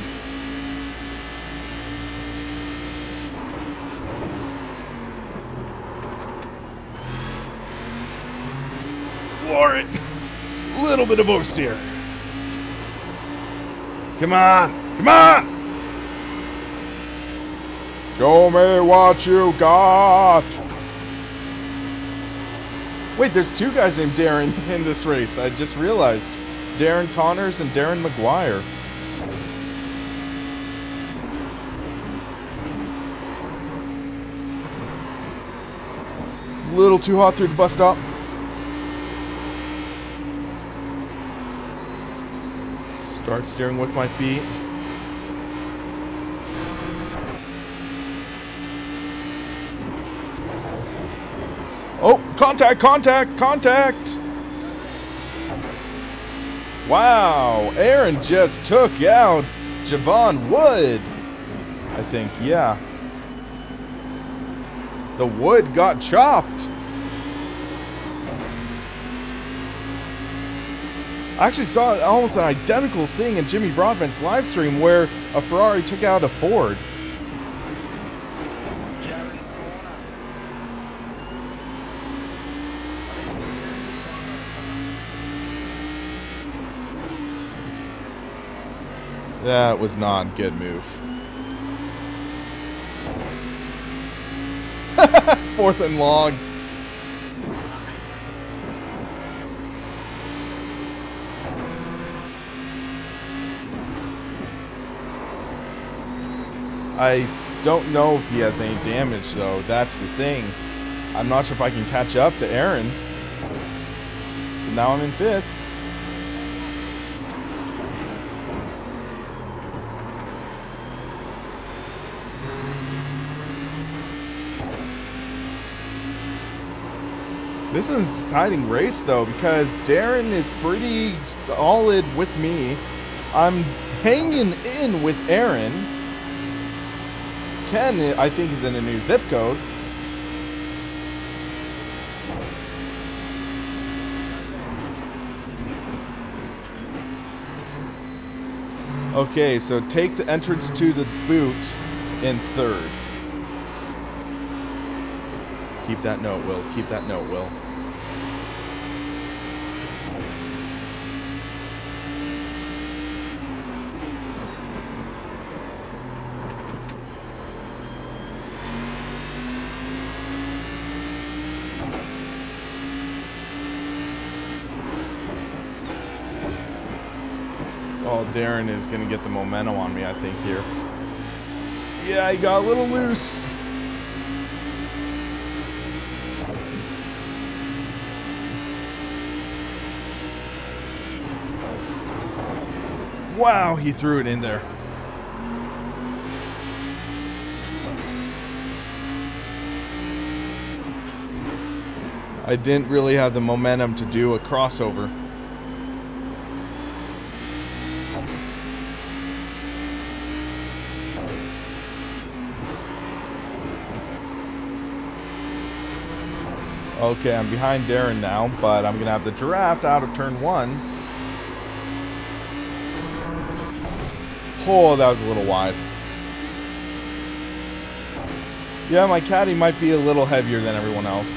Floor it. Little bit of oversteer. Come on, come on! Show me what you got. Wait, there's two guys named Darren in this race. I just realized. Darren Connors and Darren McGuire. A little too hot through the bus stop. Start steering with my feet. Oh, contact, contact, contact! Wow, Aaron just took out Javon Wood. I think, yeah. The wood got chopped. I actually saw almost an identical thing in Jimmy Broadbent's live stream where a Ferrari took out a Ford. That was not a good move. Fourth and long. I don't know if he has any damage though. That's the thing. I'm not sure if I can catch up to Aaron. But now I'm in fifth. This is an exciting race though because Darren is pretty solid with me. I'm hanging in with Aaron. Ken, I think, is in a new zip code. Okay, so take the entrance to the boot in third. Keep that note, Will. Keep that note, Will. Oh, Darren is going to get the momentum on me, I think, here. Yeah, he got a little loose. Wow, he threw it in there. I didn't really have the momentum to do a crossover. Okay, I'm behind Darren now, but I'm going to have the draft out of turn one. Oh, that was a little wide. Yeah, my caddy might be a little heavier than everyone else.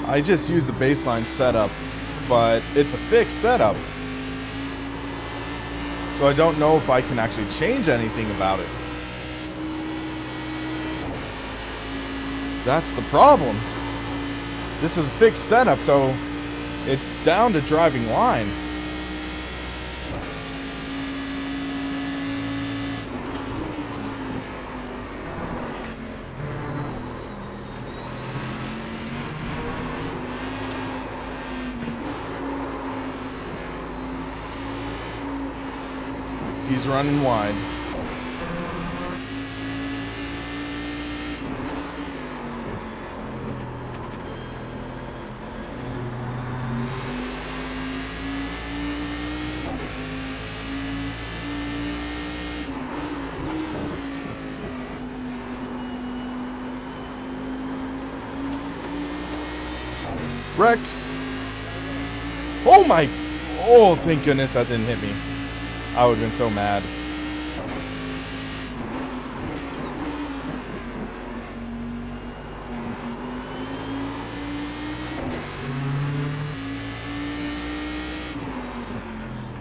I just used the baseline setup, but it's a fixed setup. So I don't know if I can actually change anything about it. That's the problem. This is a fixed setup, so it's down to driving line. He's running wide. Wreck. Oh my. Oh, thank goodness that didn't hit me. I would have been so mad.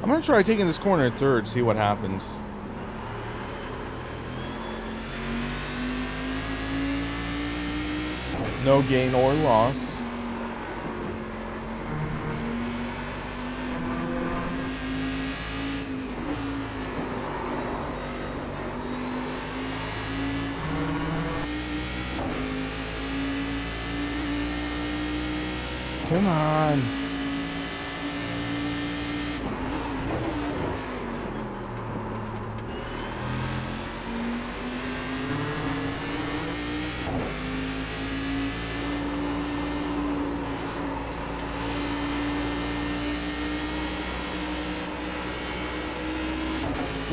I'm I'm gonna try taking this corner in third, see what happens. No gain or loss. Come on.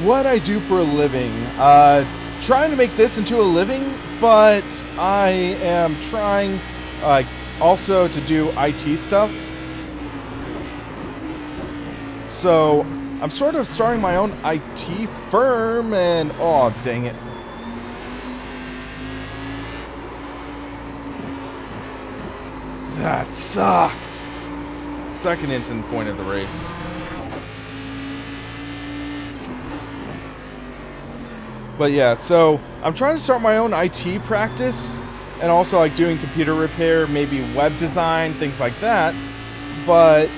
What I do for a living, trying to make this into a living, but I am trying also to do IT stuff. So I'm sort of starting my own IT firm, and oh dang it. That sucked. Second instant point of the race. But yeah, so I'm trying to start my own IT practice and also like doing computer repair, maybe web design, things like that. But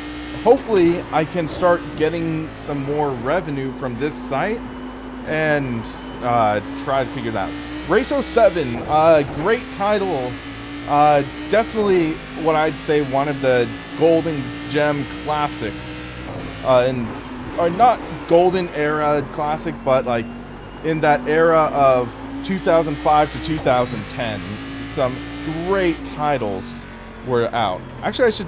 hopefully I can start getting some more revenue from this site and try to figure that out. Race 07, great title. Definitely what I'd say one of the golden gem classics. Or not golden era classic, but like in that era of 2005 to 2010. Some great titles were out. Actually, I should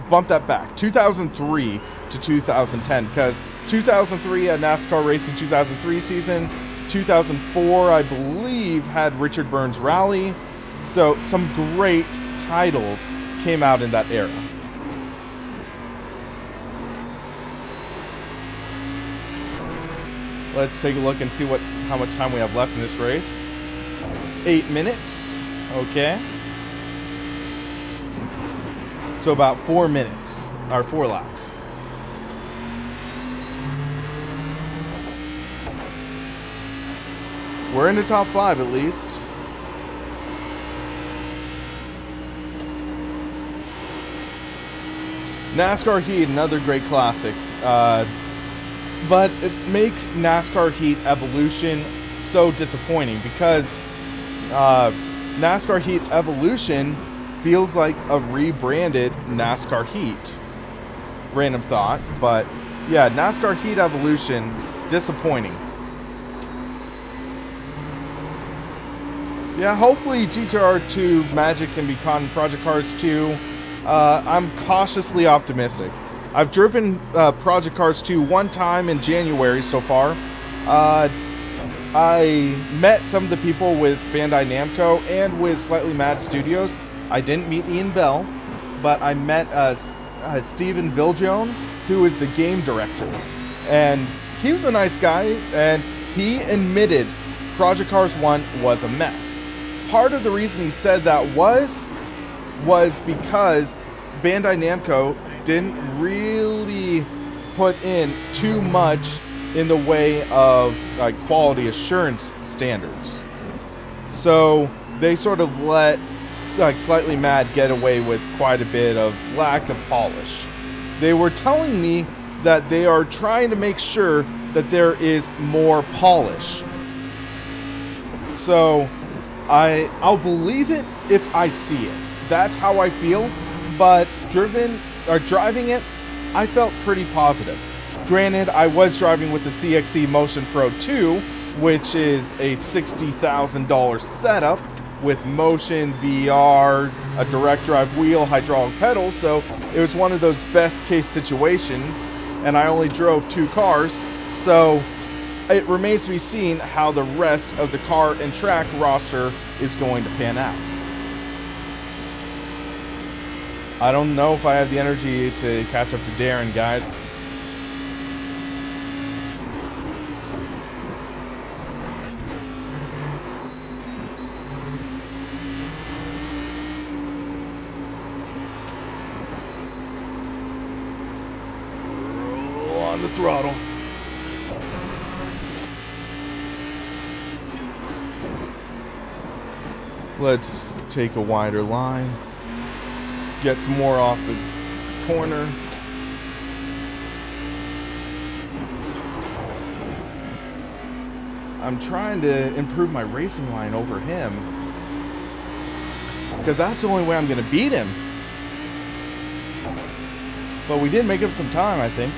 bump that back. 2003 to 2010, because 2003 had NASCAR Racing 2003 season. 2004, I believe, had Richard Burns Rally. So some great titles came out in that era. Let's take a look and see how much time we have left in this race. 8 minutes. Okay. So about 4 minutes, or 4 laps. We're in the top 5 at least. NASCAR Heat, another great classic. But it makes NASCAR Heat Evolution so disappointing because NASCAR Heat Evolution feels like a rebranded NASCAR Heat. Random thought, but yeah, NASCAR Heat Evolution, disappointing. Yeah, hopefully GTR2 Magic can be caught in Project Cars 2. I'm cautiously optimistic. I've driven Project Cars 2 one time in January so far. I met some of the people with Bandai Namco and with Slightly Mad Studios. I didn't meet Ian Bell, but I met Steven Viljoen, who is the game director. And he was a nice guy, and he admitted Project Cars 1 was a mess. Part of the reason he said that was because Bandai Namco didn't really put in too much in the way of like quality assurance standards. So they sort of let like Slightly Mad get away with quite a bit of lack of polish. They were telling me that they are trying to make sure that there is more polish. So I'll believe it if I see it. That's how I feel. But driving it, I felt pretty positive. Granted, I was driving with the CXE Motion Pro 2, which is a $60,000 setup with motion, VR, a direct drive wheel, hydraulic pedals, so it was one of those best case situations, and I only drove 2 cars, so it remains to be seen how the rest of the car and track roster is going to pan out. I don't know if I have the energy to catch up to Darren, guys. throttle. Let's take a wider line. Get some more off the corner. I'm trying to improve my racing line over him, because that's the only way I'm going to beat him. But we did make up some time, I think.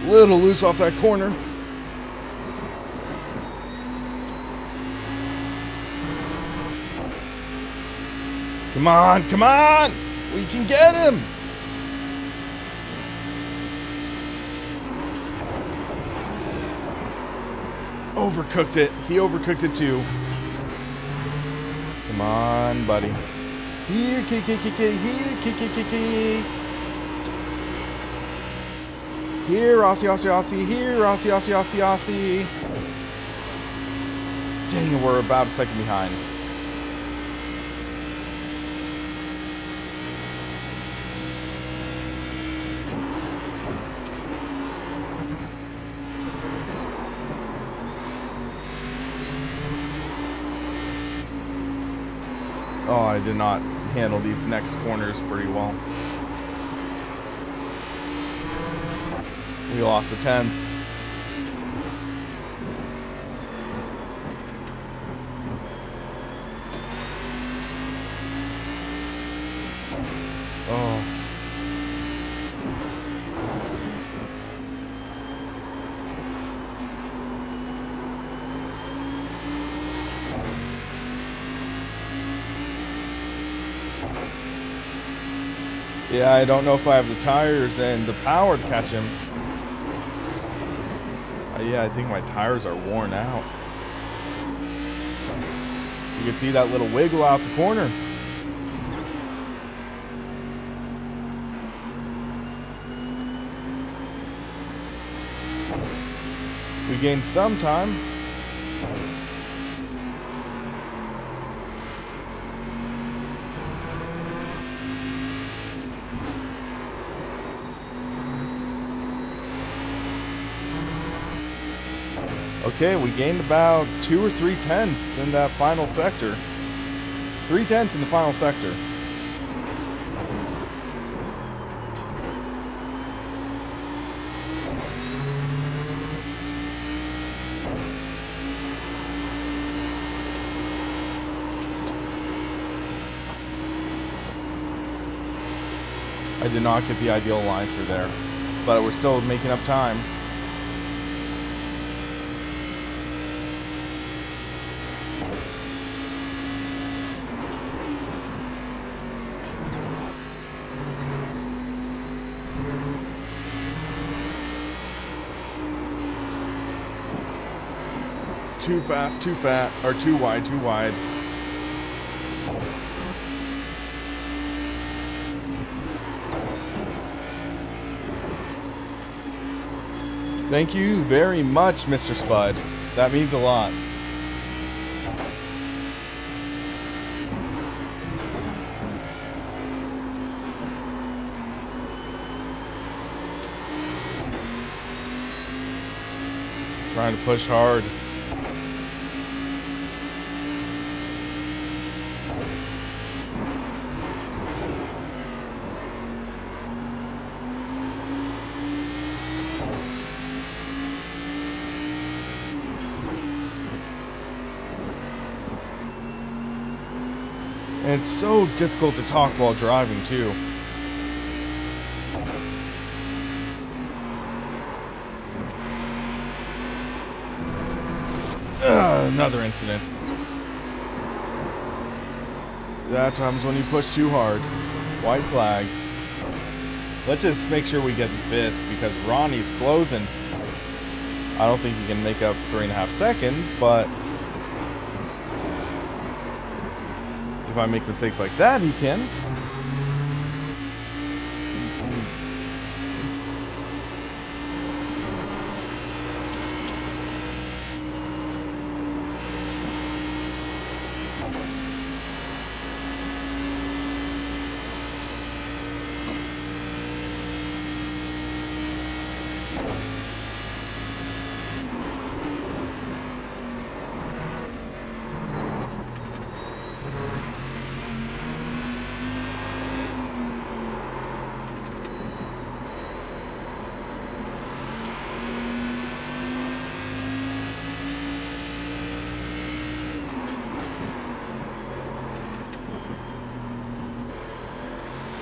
Little loose off that corner. Come on, come on! We can get him! Overcooked it. He overcooked it too. Come on, buddy. Here, here, Here, Aussie. Here, Aussie. Dang it, we're about a second behind. Oh, I did not handle these next corners pretty well. We lost a 10th. Oh. Yeah, I don't know if I have the tires and the power to catch him. Yeah, I think my tires are worn out. You can see that little wiggle out the corner. We gained some time. Okay, we gained about 2 or 3 tenths in that final sector. 3 tenths in the final sector. I did not get the ideal line through there, but we're still making up time. Too fast, too fat, or too wide, too wide. Thank you very much, Mr. Spud. That means a lot. Trying to push hard. And it's so difficult to talk while driving, too. Another incident. That's what happens when you push too hard. White flag. Let's just make sure we get 5th because Ronnie's closing. I don't think he can make up 3.5 seconds, but if I make mistakes like that, he can.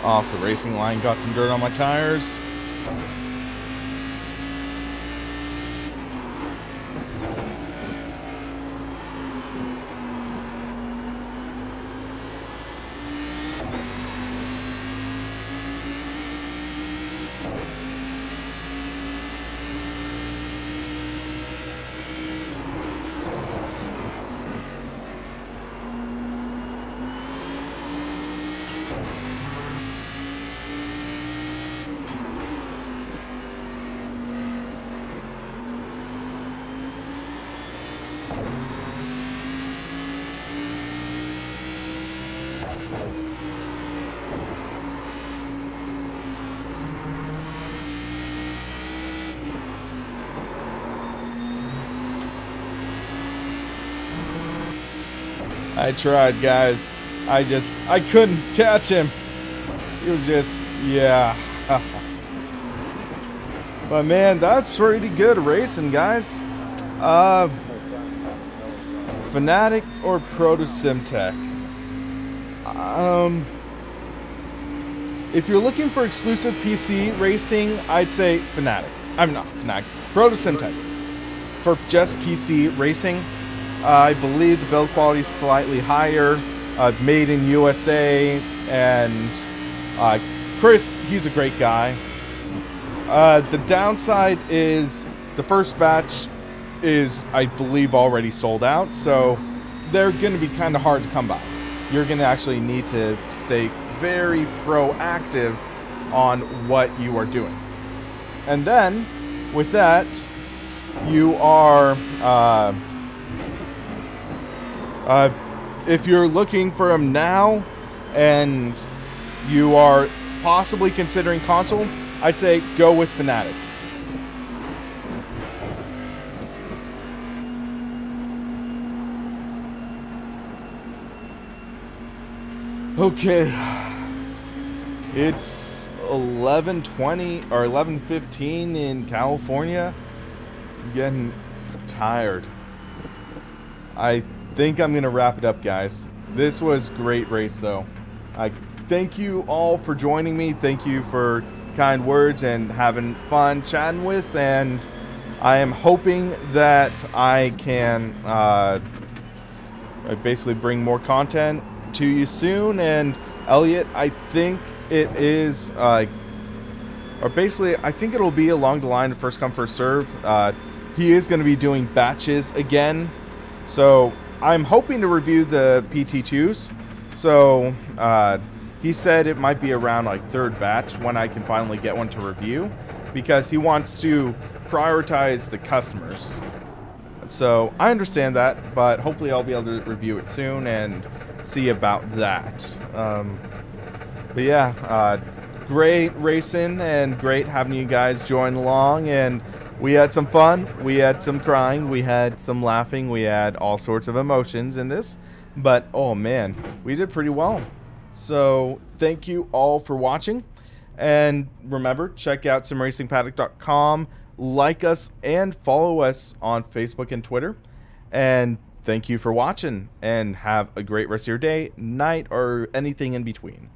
Off the racing line, got some dirt on my tires. I tried, guys. I couldn't catch him. He was just, yeah. But man, that's pretty good racing, guys. Fanatic or Proto Simtech? If you're looking for exclusive PC racing, I'd say Fanatic. I'm not Fanatic. Proto Simtech. For just PC racing, I believe the build quality is slightly higher. Made in USA, and Chris, he's a great guy. The downside is the first batch is, I believe, already sold out, so they're going to be kind of hard to come by. You're going to actually need to stay very proactive on what you are doing. And then, with that, you are... if you're looking for them now and you are possibly considering console, I'd say go with Fanatic. Okay, it's 11:20 or 11:15 in California. I'm getting tired. I think I'm gonna wrap it up, guys. This was a great race, though. I thank you all for joining me. Thank you for kind words and having fun chatting with, and I am hoping that I can basically bring more content to you soon. And Elliot, I think it is or basically I think it'll be along the line of first come first serve. He is going to be doing batches again, so I'm hoping to review the PT2s. So he said it might be around like third batch when I can finally get one to review, because he wants to prioritize the customers. So I understand that, but hopefully I'll be able to review it soon and see about that. But yeah, great racing and great having you guys join along, and we had some fun, we had some crying, we had some laughing, we had all sorts of emotions in this, but oh man, we did pretty well. So thank you all for watching, and remember, check out simracingpaddock.com, like us and follow us on Facebook and Twitter, and thank you for watching, and have a great rest of your day, night, or anything in between.